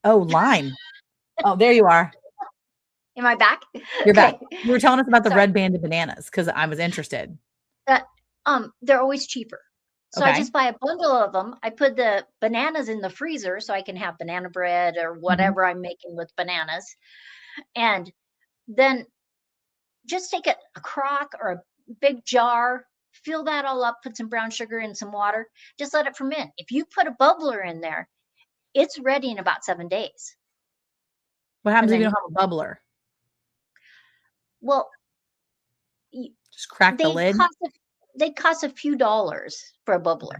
lime. Oh, there you are. Am I back? You're back. You were telling us about the red banded bananas because I was interested. They're always cheaper. So I just buy a bundle of them. I put the bananas in the freezer so I can have banana bread or whatever I'm making with bananas. And then just take a crock or a big jar, fill that all up, put some brown sugar and some water, just let it ferment. If you put a bubbler in there, it's ready in about 7 days. What happens if you don't have a bubbler? Well, just crack the lid. They cost a few dollars for a bubbler,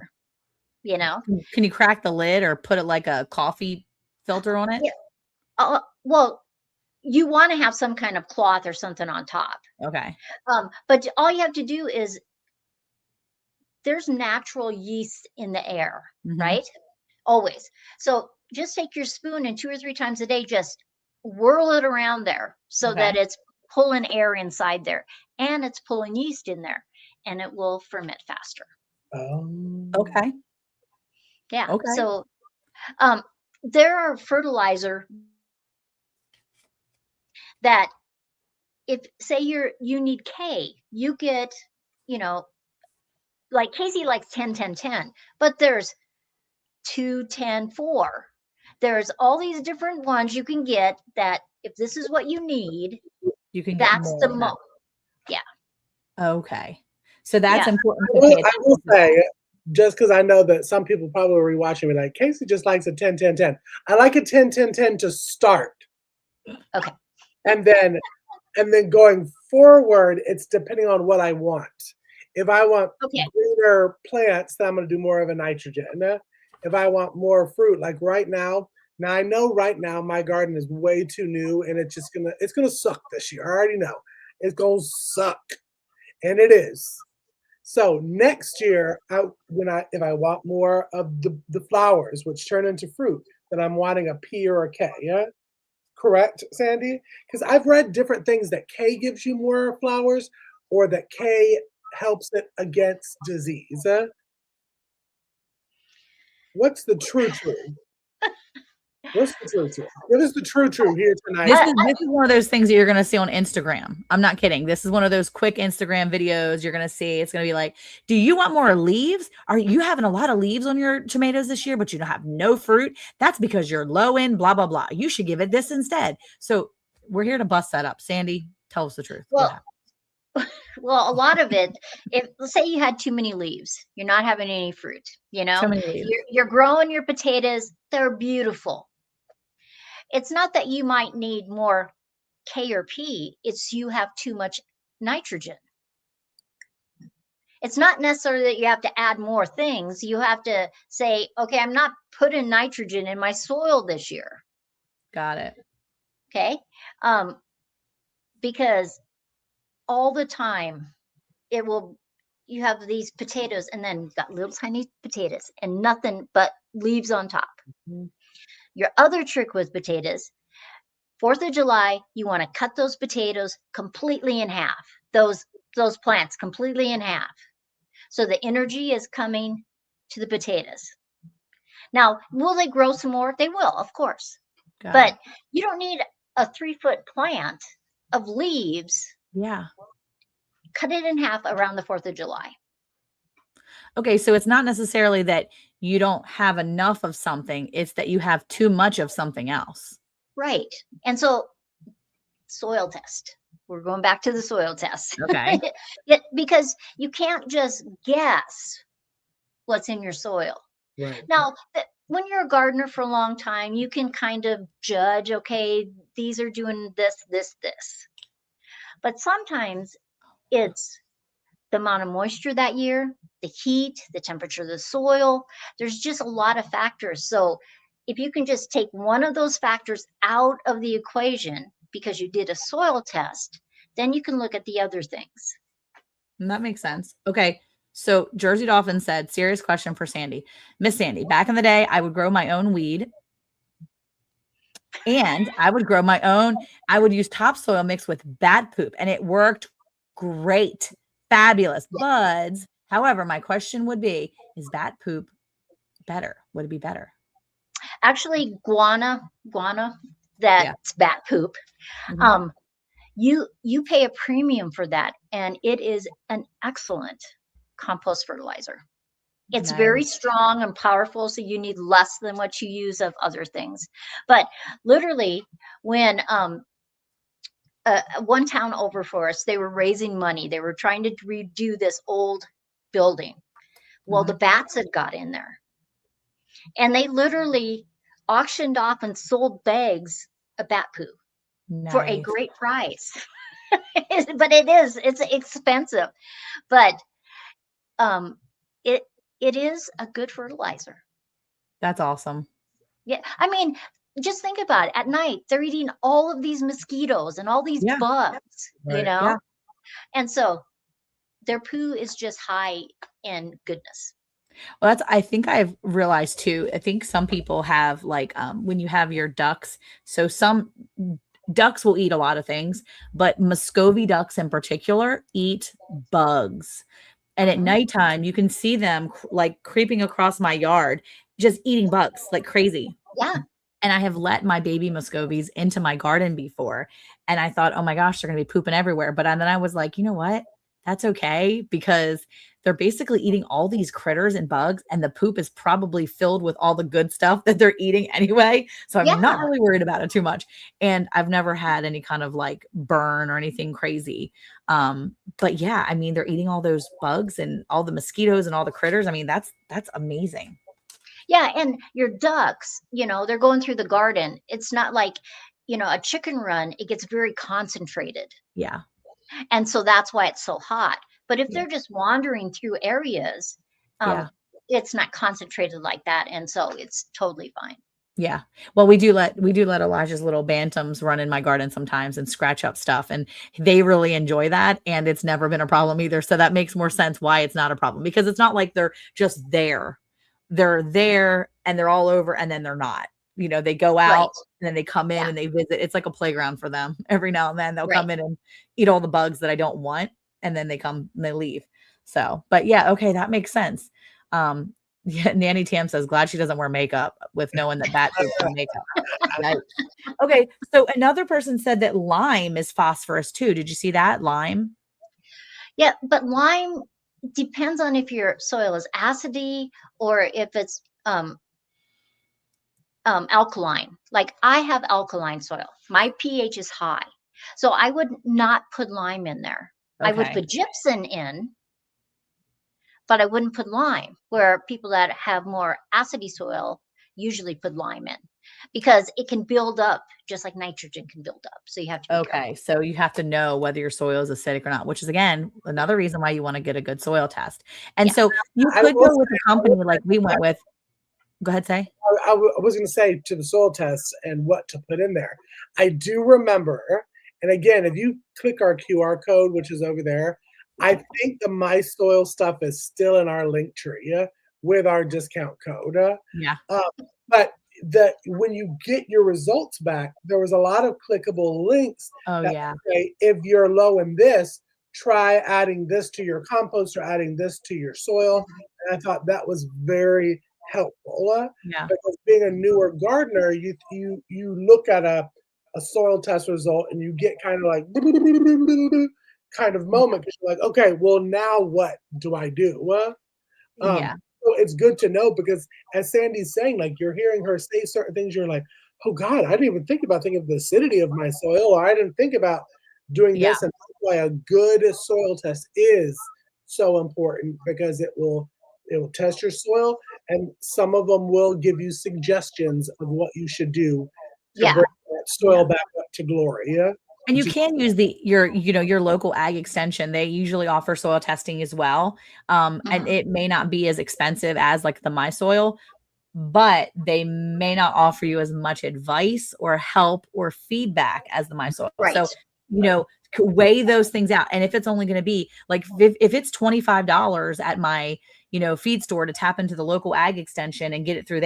you know. Can you crack the lid or put it like a coffee filter on it? Yeah. Well, you want to have some kind of cloth or something on top. Okay. But all you have to do is there's natural yeast in the air, right? Always. So just take your spoon and 2 or 3 times a day, just whirl it around there so that it's pulling air inside there and it's pulling yeast in there, and it will ferment faster. Okay. Yeah. Okay. So there are fertilizer that if say you need K, you get, you know, like Cayce likes 10, 10, 10, but there's 2, 10, 4. There's all these different ones you can get that if this is what you need, you can get that's the most. Yeah. Okay. So that's important. I will say just because I know that some people probably will rewatch me like, Casey just likes a 10-10-10. I like a 10-10-10 to start. Okay. And then going forward, it's depending on what I want. If I want greener plants, then I'm going to do more of a nitrogen. If I want more fruit, like right now I know right now my garden is way too new and it's gonna suck this year. I already know it's gonna suck, and it is. So next year, if I want more of the flowers, which turn into fruit, then I'm wanting a P or a K. Yeah, correct, Sandy? Because I've read different things that K gives you more flowers, or that K helps it against disease. What's the true? What's the true? What is the true here tonight? This is one of those things that you're going to see on Instagram. I'm not kidding. This is one of those quick Instagram videos you're going to see. It's going to be like, do you want more leaves? Are you having a lot of leaves on your tomatoes this year, but you don't have no fruit? That's because you're low in blah, blah, blah. You should give it this instead. So we're here to bust that up. Sandy, tell us the truth. Well, a lot of it, let's say you had too many leaves, you're not having any fruit, you're growing your potatoes. They're beautiful. It's not that you might need more K or P. It's you have too much nitrogen. It's not necessarily that you have to add more things. You have to say, okay, I'm not putting nitrogen in my soil this year. Got it. Okay. Because all the time you have these potatoes and then you've got little tiny potatoes and nothing but leaves on top. Mm-hmm. Your other trick with potatoes, 4th of July, you want to cut those potatoes completely in half, those plants completely in half. So the energy is coming to the potatoes. Now, will they grow some more? They will, of course. But you don't need a 3-foot plant of leaves. Yeah. Cut it in half around the 4th of July. Okay, so it's not necessarily that you don't have enough of something. It's that you have too much of something else. Right. And so soil test. We're going back to the soil test. Okay. Because you can't just guess what's in your soil. Right. Now, when you're a gardener for a long time, you can kind of judge, okay, these are doing this, this, this. But sometimes it's the amount of moisture that year, the heat, the temperature of the soil. There's just a lot of factors. So if you can just take one of those factors out of the equation because you did a soil test, then you can look at the other things. And that makes sense. Okay. So Jersey Dolphin said, serious question for Sandy. Miss Sandy, back in the day, I would grow my own weed. And I would grow my own. I would use topsoil mixed with bat poop. And it worked great. Fabulous buds. However, my question would be, is bat poop better? Would it be better? Actually, guana, that's bat poop. Mm-hmm. You pay a premium for that, and it is an excellent compost fertilizer. It's very strong and powerful, so you need less than what you use of other things. But literally, when one town over for us, they were raising money. They were trying to redo this old building. Well, the bats had got in there. And they literally auctioned off and sold bags of bat poo for a great price. But it's expensive. But it is a good fertilizer. That's awesome. Yeah. I mean, just think about it. At night, they're eating all of these mosquitoes and all these bugs, right. Yeah. And so their poo is just high in goodness. Well, I think I've realized too, I think some people have like, when you have your ducks, so some ducks will eat a lot of things, but Muscovy ducks in particular eat bugs. And at nighttime, you can see them like creeping across my yard, just eating bugs like crazy. Yeah. And I have let my baby Muscovies into my garden before. And I thought, oh my gosh, they're going to be pooping everywhere. But then I was like, you know what? that's okay, because they're basically eating all these critters and bugs, and the poop is probably filled with all the good stuff that they're eating anyway. So I'm not really worried about it too much. And I've never had any kind of like burn or anything crazy. But yeah, I mean, they're eating all those bugs and all the mosquitoes and all the critters. I mean, that's amazing. Yeah, and your ducks, they're going through the garden. It's not like, a chicken run, it gets very concentrated. Yeah. And so that's why it's so hot. But if they're just wandering through areas, it's not concentrated like that. And so it's totally fine. Yeah. Well, we do let Elijah's little bantams run in my garden sometimes and scratch up stuff. And they really enjoy that. And it's never been a problem either. So that makes more sense why it's not a problem, because it's not like they're just there. They're there and they're all over, and then they're not. They go out and then they come in and they visit. It's like a playground for them. Every now and then they'll come in and eat all the bugs that I don't want. And then they come and they leave. So, but yeah, okay, that makes sense. Yeah, Nanny Tam says, glad she doesn't wear makeup, with knowing that bat is makeup. Right. Okay, so another person said that lime is phosphorus too. Did you see that? Lime? Yeah, but lime depends on if your soil is acidy or if it's alkaline. Like I have alkaline soil. My pH is high. So I would not put lime in there. Okay. I would put gypsum in, but I wouldn't put lime, where people that have more acidy soil usually put lime in, because it can build up just like nitrogen can build up. So you have to be careful. So you have to know whether your soil is acidic or not, which is, again, another reason why you want to get a good soil test. And so you could go with a company like we went with. Go ahead, say. I was going to say, to the soil tests and what to put in there. I do remember, and again, if you click our QR code, which is over there, I think the My Soil stuff is still in our link tree with our discount code. But when you get your results back, there was a lot of clickable links. Say, if you're low in this, try adding this to your compost or adding this to your soil. And I thought that was very helpful. Because being a newer gardener, you look at a soil test result and you get kind of like kind of moment, because you're like, okay, well, now what do I do? So it's good to know, because as Sandy's saying, like, you're hearing her say certain things, you're like, oh God, I didn't even think about the acidity of my soil, or I didn't think about doing this. And that's why a good soil test is so important, because it will test your soil, and some of them will give you suggestions of what you should do to bring that soil back up to glory. And you can use your local ag extension. They usually offer soil testing as well. And it may not be as expensive as like the My Soil, but they may not offer you as much advice or help or feedback as the My Soil. So, weigh those things out. And if it's only going to be like, if it's $25 at my, feed store to tap into the local ag extension and get through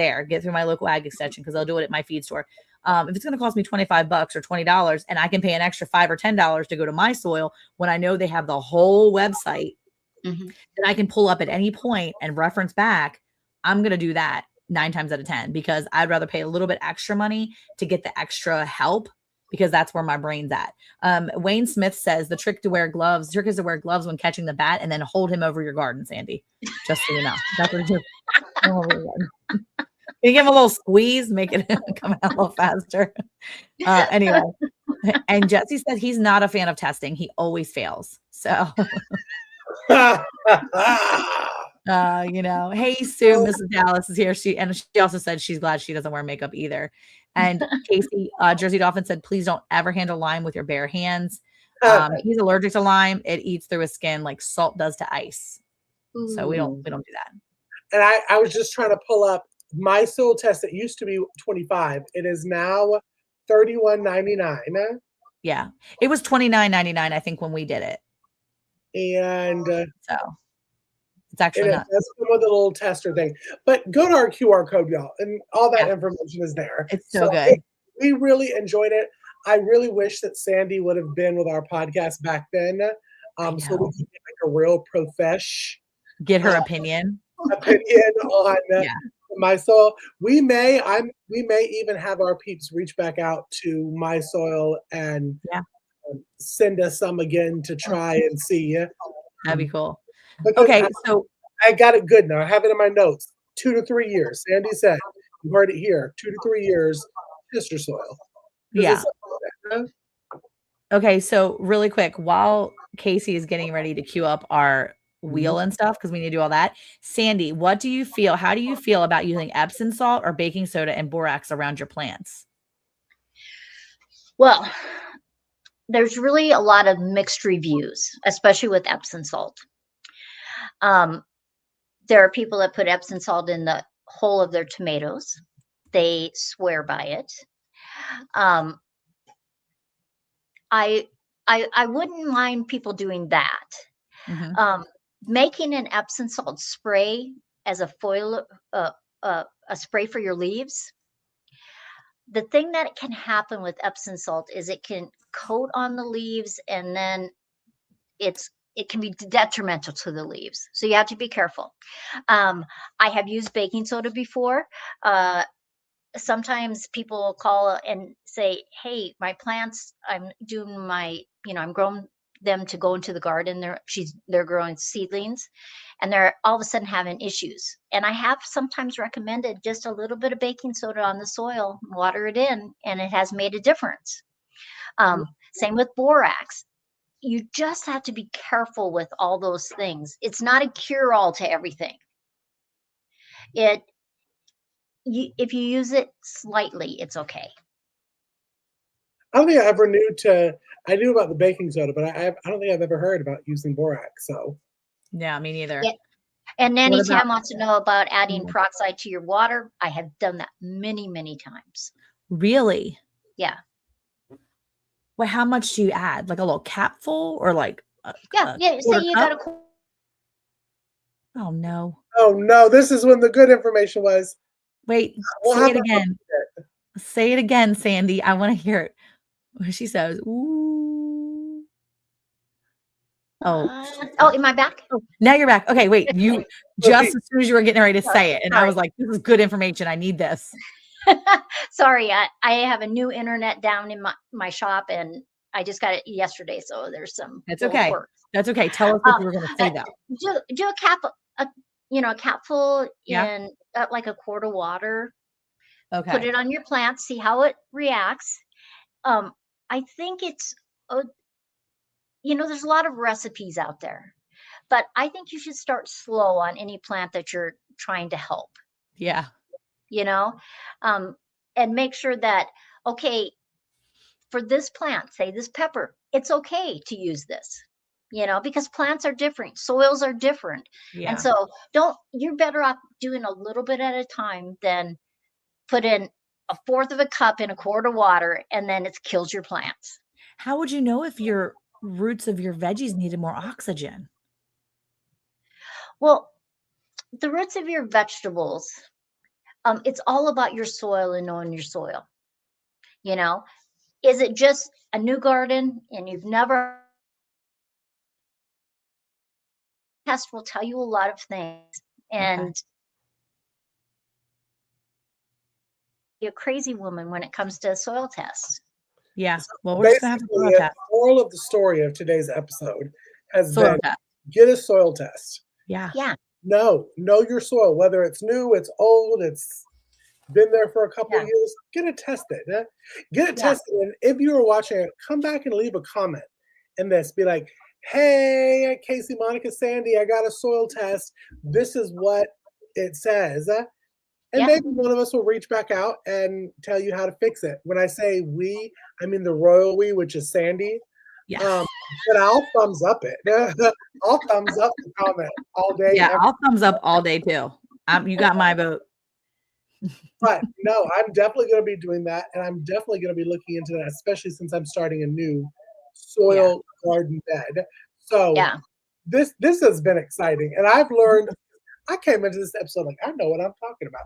my local ag extension, because they'll do it at my feed store. If it's going to cost me $25 or $20 and I can pay an extra $5 or $10 to go to My Soil, when I know they have the whole website that I can pull up at any point and reference back, I'm going to do that 9 times out of 10, because I'd rather pay a little bit extra money to get the extra help, because that's where my brain's at. Wayne Smith says the trick is to wear gloves when catching the bat, and then hold him over your garden, Sandy. Just so you know. That's what you do. Can you give him a little squeeze, make it come out a little faster? Anyway, and Jesse said he's not a fan of testing. He always fails. So, hey, Sue, Mrs. Dallas is here. She also said she's glad she doesn't wear makeup either. And Cayce, Jersey Dolphin said, please don't ever handle lime with your bare hands. He's allergic to lime. It eats through his skin like salt does to ice. So we don't do that. And I was just trying to pull up My Soil test. It used to be $25. It is now $31.99. Yeah, it was $29.99, I think, when we did it. And so it's actually not. That's some of the little tester thing. But go to our QR code, y'all, and all that information is there. It's so good. We really enjoyed it. I really wish that Sandi would have been with our podcast back then, so we could get like a real profesh. Get her opinion on My Soil. We may even have our peeps reach back out to My Soil and send us some again to try and see. That'd be cool. Because Okay, so I got it good now. I have it in my notes. 2 to 3 years. Sandy said, you heard it here. 2 to 3 years, sister soil. yeah. Huh? Okay, so really quick, while Casey is getting ready to queue up our wheel and stuff, because we need to do all that, Sandy, what do you feel? How do you feel about using Epsom salt or baking soda and borax around your plants? Well, there's really a lot of mixed reviews, especially with Epsom salt. There are people that put Epsom salt in the whole of their tomatoes. They swear by it. I wouldn't mind people doing that. Making an Epsom salt spray as a foil, a spray for your leaves. The thing that can happen with Epsom salt is it can coat on the leaves, and then it can be detrimental to the leaves. So you have to be careful. I have used baking soda before. Sometimes people call and say, hey, my plants, I'm doing my, I'm growing them to go into the garden. They're growing seedlings, and they're all of a sudden having issues. And I have sometimes recommended just a little bit of baking soda on the soil, water it in, and it has made a difference. Same with borax. You just have to be careful with all those things. It's not a cure-all to everything. If you use it slightly, it's okay. I don't think I ever I knew about the baking soda, but I don't think I've ever heard about using borax. So yeah, me neither. Yeah. And Nanny Tam wants to know about adding peroxide to your water. I have done that many, many times. Really? Yeah. Well, how much do you add? Like a little capful or like? Yeah. Say you got a. Oh no. Oh no! This is when the good information was. Wait, say it again. Say it again, Sandy. I want to hear it. She says, "Ooh." Oh, am I back? Oh, now you're back. Okay, wait. You just as soon as you were getting ready to say it, and I was like, "This is good information. I need this." Sorry, I have a new internet down in my shop, and I just got it yesterday, so there's some. That's okay. That's okay. Tell us what you were going to say though. Do a cap, a capful in like a quart of water. Okay. Put it on your plant. See how it reacts. I think it's, there's a lot of recipes out there, but I think you should start slow on any plant that you're trying to help. Yeah. And make sure that, okay, for this plant, say this pepper, it's okay to use this, because plants are different, soils are different. Yeah. And so you're better off doing a little bit at a time than put in a fourth of a cup in a quart of water, and then it kills your plants. How would you know if your roots of your veggies needed more oxygen? Well, the roots of your vegetables, it's all about your soil and knowing your soil. Is it just a new garden and you've never? Test will tell you a lot of things, and you're a crazy woman when it comes to soil tests. Yeah. Well, we're just gonna have to do that. The moral of the story of today's episode has been get a soil test. Yeah. Yeah. Know your soil, whether it's new, it's old, it's been there for a couple of years. Get it tested. Get it tested. And if you are watching it, come back and leave a comment in this. Be like, hey, Casey, Monica, Sandy, I got a soil test. This is what it says. And maybe one of us will reach back out and tell you how to fix it. When I say we, I mean the royal we, which is Sandy. Yeah. But I'll thumbs up it. I'll thumbs up the comment all day. Yeah, I'll thumbs up all day too. You got my vote. But no, I'm definitely going to be doing that. And I'm definitely going to be looking into that, especially since I'm starting a new soil garden bed. So this has been exciting. And I've learned, I came into this episode like, I know what I'm talking about.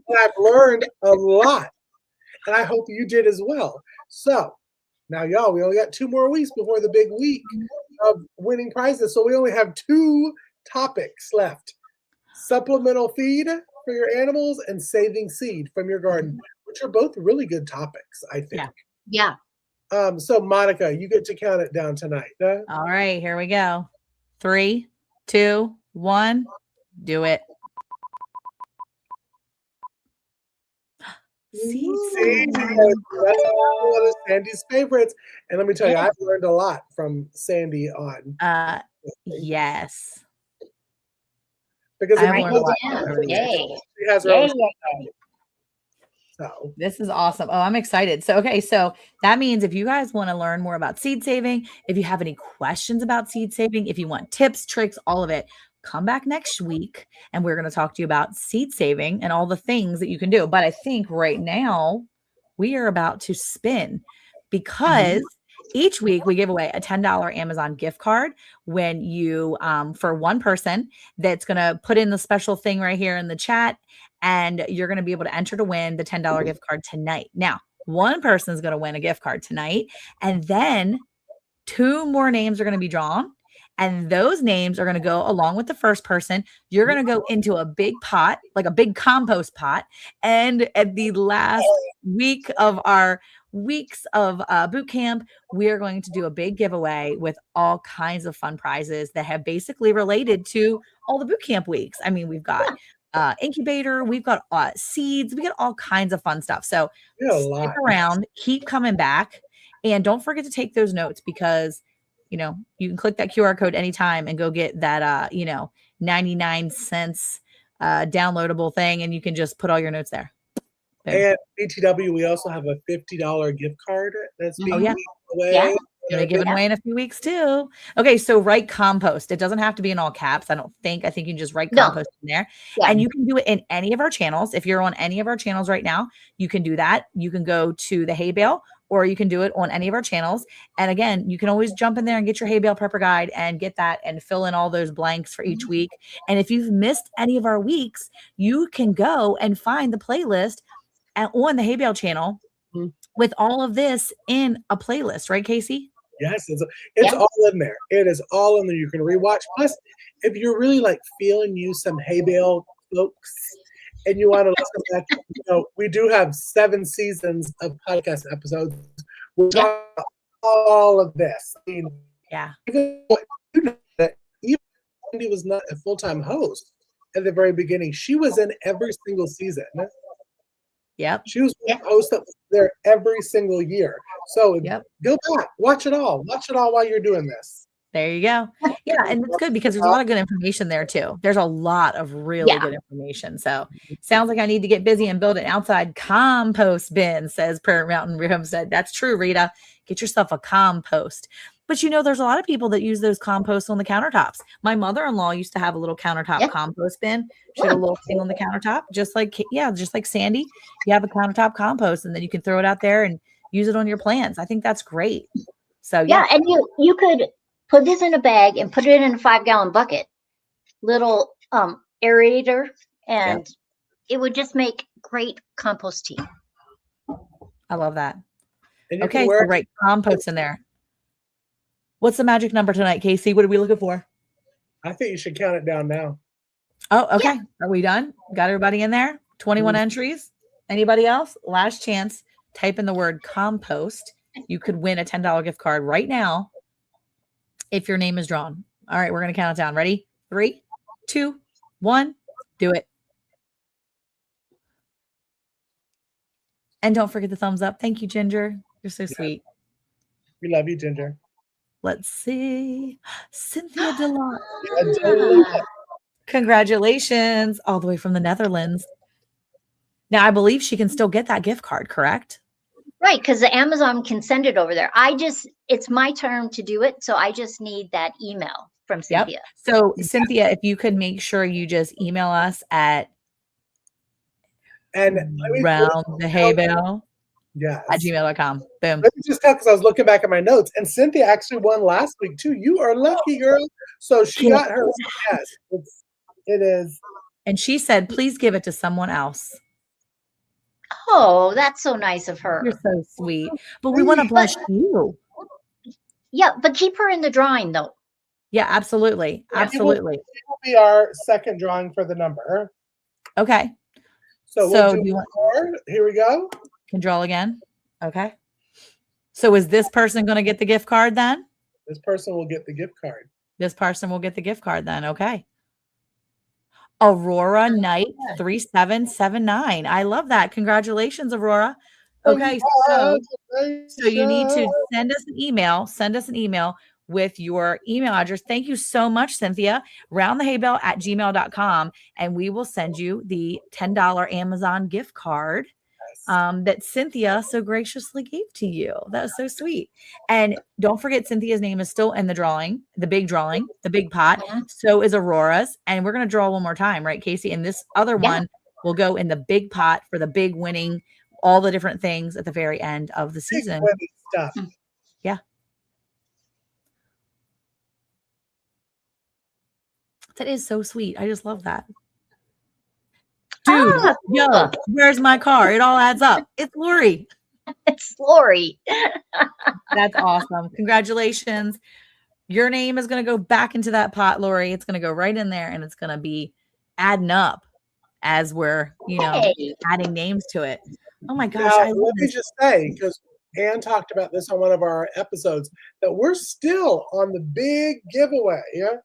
And I've learned a lot. And I hope you did as well. So now, y'all, we only got 2 more weeks before the big week of winning prizes. So we only have 2 topics left. Supplemental feed for your animals and saving seed from your garden, which are both really good topics, I think. Yeah. So Monica, you get to count it down tonight. Huh? All right, here we go. 3, 2, 1. Do it. See, Seed. that's one of Sandy's favorites. And let me tell you, I've learned a lot from Sandy on. Yes. Because I learned a lot. Yay. she has her Yay, own. yay, So This is awesome. Oh, I'm excited. So, okay. So that means if you guys want to learn more about seed saving, if you have any questions about seed saving, if you want tips, tricks, all of it, come back next week and we're going to talk to you about seed saving and all the things that you can do. But I think right now we are about to spin because each week we give away a $10 Amazon gift card when you, for one person that's going to put in the special thing right here in the chat. And you're going to be able to enter to win the $10 gift card tonight. Now, one person is going to win a gift card tonight. And then 2 more names are going to be drawn. And those names are going to go along with the first person. You're going to go into a big pot, like a big compost pot. And at the last week of our weeks of boot camp, we are going to do a big giveaway with all kinds of fun prizes that have basically related to all the boot camp weeks. I mean, we've got incubator, we've got seeds, we got all kinds of fun stuff. So stick around, keep coming back, and don't forget to take those notes because you can click that QR code anytime and go get that 99 cents downloadable thing, and you can just put all your notes there. Boom. And BTW, we also have a $50 gift card that's being given away. Yeah. Going to give it away in a few weeks too. Okay, so write compost. It doesn't have to be in all caps. I think you can just write compost in there. Yeah. And you can do it in any of our channels. If you're on any of our channels right now, you can do that. You can go to the hay bale or you can do it on any of our channels. And again, you can always jump in there and get your hay bale prepper guide and get that and fill in all those blanks for each week. And if you've missed any of our weeks, you can go and find the playlist on the hay bale channel with all of this in a playlist, right, Cayce? Yes, it's all in there. It is all in there. You can rewatch. Plus, if you're really like feeling you some hay bale folks and you want to listen back, we do have 7 seasons of podcast episodes. We'll talk about all of this. I mean, even Sandi was not a full-time host at the very beginning. She was in every single season. Yep. She was a host that was there every single year. So go back, watch it all. Watch it all while you're doing this. There you go. Yeah, and it's good because there's a lot of good information there too. There's a lot of really good information. So sounds like I need to get busy and build an outside compost bin, says Parent Mountain Homestead. That's true, Rita. Get yourself a compost. But there's a lot of people that use those composts on the countertops. My mother-in-law used to have a little countertop compost bin. She had a little thing on the countertop, just like Sandi. You have a countertop compost, and then you can throw it out there and use it on your plants. I think that's great. So and you could put this in a bag and put it in a 5-gallon bucket, little aerator, and it would just make great compost tea. I love that. Okay, so write compost in there. What's the magic number tonight, Cayce? What are we looking for? I think you should count it down now. Oh, okay. Yeah. Are we done? Got everybody in there? 21 entries. Anybody else? Last chance. Type in the word compost. You could win a $10 gift card right now if your name is drawn. All right, we're going to count it down. Ready? 3, 2, 1. Do it. And don't forget the thumbs up. Thank you, Ginger. You're so sweet. We love you, Ginger. Let's see. Cynthia DeLon. Congratulations. All the way from the Netherlands. Now, I believe she can still get that gift card, correct? Right, because the Amazon can send it over there. It's my turn to do it, so I just need that email from Cynthia. So, Cynthia, if you could make sure you just email us at roundthehaybale at gmail.com. Boom. Let me just tell, because I was looking back at my notes, and Cynthia actually won last week too. You are lucky, girl. So she got her. Yes, it is. And she said, please give it to someone else. Oh, that's so nice of her. You're so sweet. But we want to bless you. Yeah, but keep her in the drawing, though. Yeah, absolutely. Absolutely. It will be our second drawing for the number. Okay. So we'll do more. Here we go. Can draw again. Okay. So is this person going to get the gift card then? This person will get the gift card. This person will get the gift card then. Okay. Aurora Knight 3779. I love that. Congratulations, Aurora. Okay. So you need to send us an email. Send us an email with your email address. Thank you so much, Cynthia. roundthehaybale@gmail.com. And we will send you the $10 Amazon gift card that Cynthia so graciously gave to you. That was so sweet. And don't forget, Cynthia's name is still in the drawing, the big pot. So is Aurora's. And we're going to draw one more time, right, Cayce? And this other one will go in the big pot for the big winning, all the different things at the very end of the season. Stuff. Yeah. That is so sweet. I just love that. Dude, yo, where's my car? It all adds up. It's Lori. It's Lori. That's awesome. Congratulations. Your name is going to go back into that pot, Lori. It's going to go right in there and it's going to be adding up as we're, adding names to it. Oh my gosh. Now, let me just say, because Ann talked about this on one of our episodes, that we're still on the big giveaway. Yeah.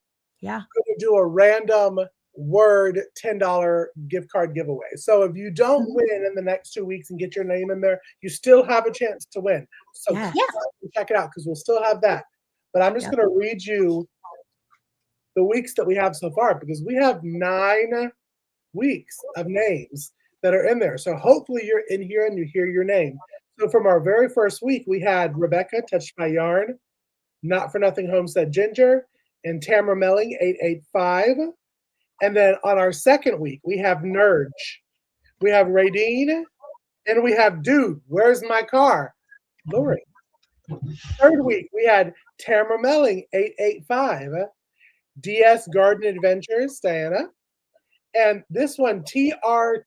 Yeah. We're going to do a random word $10 gift card giveaway. So if you don't win in the next 2 weeks and get your name in there, you still have a chance to win. So check it out because we'll still have that. But I'm just going to read you the weeks that we have so far because we have 9 weeks of names that are in there. So hopefully you're in here and you hear your name. So from our very first week, we had Rebecca, Touched by Yarn, Not for Nothing Homestead Ginger, and Tamara Melling, 885. And then on our second week, we have Nerge, we have Radine, and we have Dude, Where's My Car? Lori. Third week, we had Tamara Melling, 885, DS Garden Adventures, Diana, and this one, TRTTSL,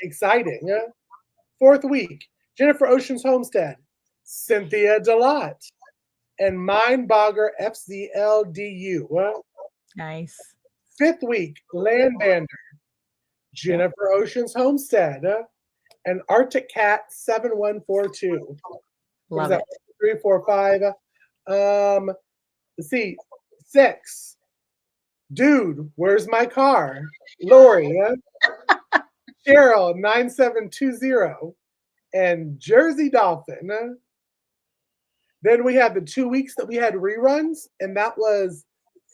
exciting. Fourth week, Jennifer Ocean's Homestead, Cynthia Delott, and Mindbogger FZLDU. Nice. Fifth week, Landbander, Jennifer Ocean's Homestead, and Arctic Cat 7142. Love it. 3, 4, 5. Let's see. 6. Dude, Where's My Car? Lori, Cheryl 9720, and Jersey Dolphin. Then we had the 2 weeks that we had reruns, and that was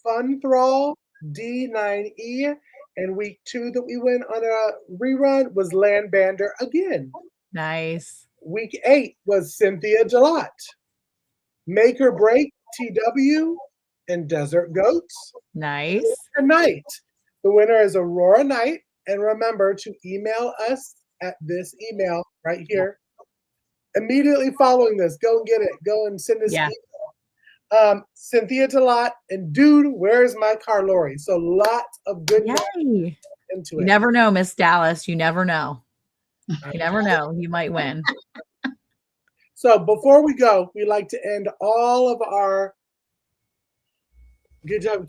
Fun Thrall, D9E, and week 2 that we went on a rerun was Landbander again. Nice. Week 8 was Cynthia Delott, Make or Break, TW, and Desert Goats. Nice. Tonight, the winner is Aurora Knight, and remember to email us at this email right here. Immediately following this, go and get it. Go and send us email. Cynthia Delott and Dude, Where's My Car? Lori. So lots of good into it. You never know, Miss Dallas. You never know. You never know. You might win. So before we go, we like to end all of our good job.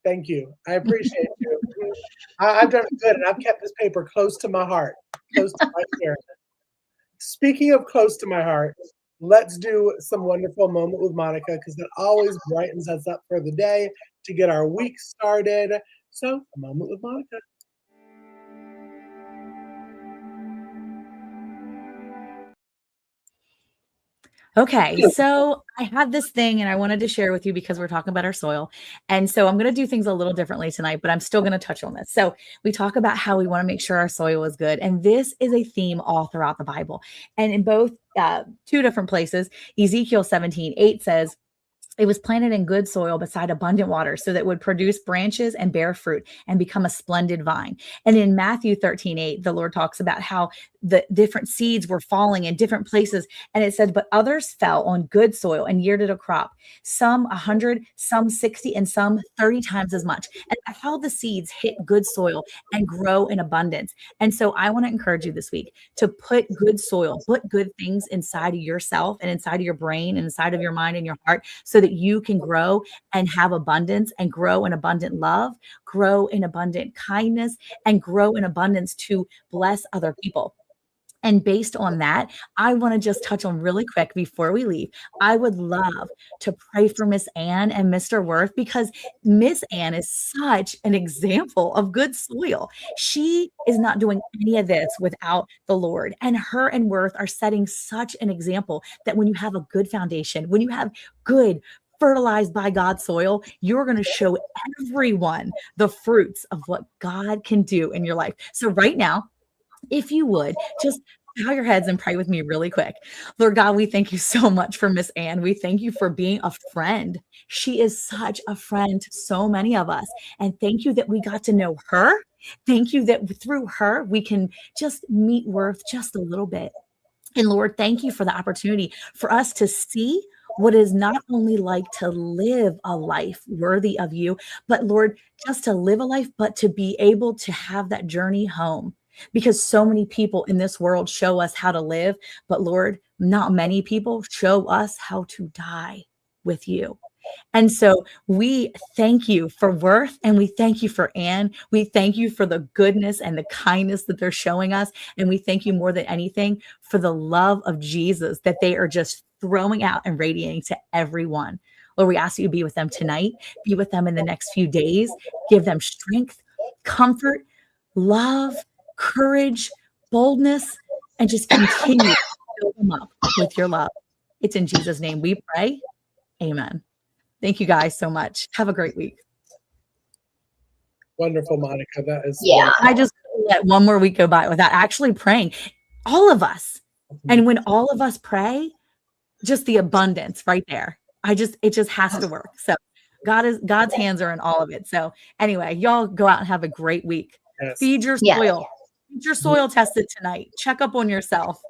Thank you. I appreciate you. I've done good, and I've kept this paper close to my heart. Close to my spirit. Speaking of close to my heart, let's do some wonderful moment with Monica because that always brightens us up for the day to get our week started. So, a moment with Monica. Okay, so I had this thing and I wanted to share with you because we're talking about our soil. And so I'm going to do things a little differently tonight, but I'm still going to touch on this. So we talk about how we want to make sure our soil is good. And this is a theme all throughout the Bible. And in both 2 different places, Ezekiel 17:8 says, it was planted in good soil beside abundant water so that it would produce branches and bear fruit and become a splendid vine. And in Matthew 13:8, the Lord talks about how the different seeds were falling in different places. And it said, but others fell on good soil and yielded a crop, some 100, some 60, and some 30 times as much. And how the seeds hit good soil and grow in abundance. And so I want to encourage you this week to put good soil, put good things inside of yourself and inside of your brain and inside of your mind and your heart so that you can grow and have abundance and grow in abundant love, grow in abundant kindness, and grow in abundance to bless other people. And based on that, I want to just touch on really quick before we leave. I would love to pray for Miss Ann and Mr. Worth, because Miss Ann is such an example of good soil. She is not doing any of this without the Lord. And her and Worth are setting such an example that when you have a good foundation, when you have good fertilized by God soil, you're going to show everyone the fruits of what God can do in your life. So right now, if you would just bow your heads and pray with me really quick. Lord God, we thank you so much for Miss Ann. We thank you for being a friend. She is such a friend to so many of us. And thank you that we got to know her. Thank you that through her, we can just meet Worth just a little bit. And Lord, thank you for the opportunity for us to see what is not only like to live a life worthy of you, but Lord, just to live a life, but to be able to have that journey home. Because so many people in this world show us how to live, but Lord, not many people show us how to die with you. And so we thank you for Worth, and we thank you for Ann. We thank you for the goodness and the kindness that they're showing us. And we thank you more than anything for the love of Jesus that they are just throwing out and radiating to everyone. Lord, we ask you to be with them tonight, be with them in the next few days, give them strength, comfort, love, courage, boldness, and just continue to fill them up with your love. It's in Jesus' name we pray. Amen. Thank you guys so much. Have a great week. Wonderful, Monica. That is I just let one more week go by without actually praying. All of us. And when all of us pray, just the abundance right there. It just has to work. So God's hands are in all of it. So anyway, y'all go out and have a great week. Yes. Feed your soil. Feed your soil tested tonight. Check up on yourself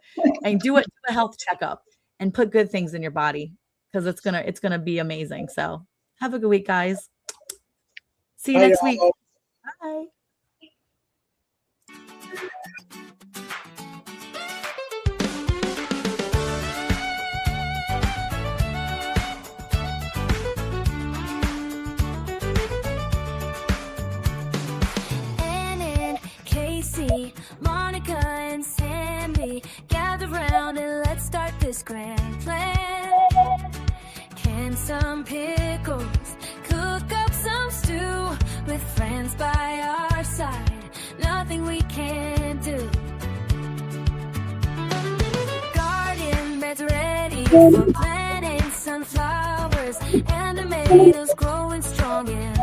and do a health checkup and put good things in your body, because it's gonna be amazing. So have a good week, guys. See you next week. Bye. Ann and Cayce, Monica and Sandi, gather round and let's start this grand plan. Can some pickles, cook up some stew, with friends by our side, nothing we can't do. Garden beds ready for planting sunflowers, and tomatoes growing strong and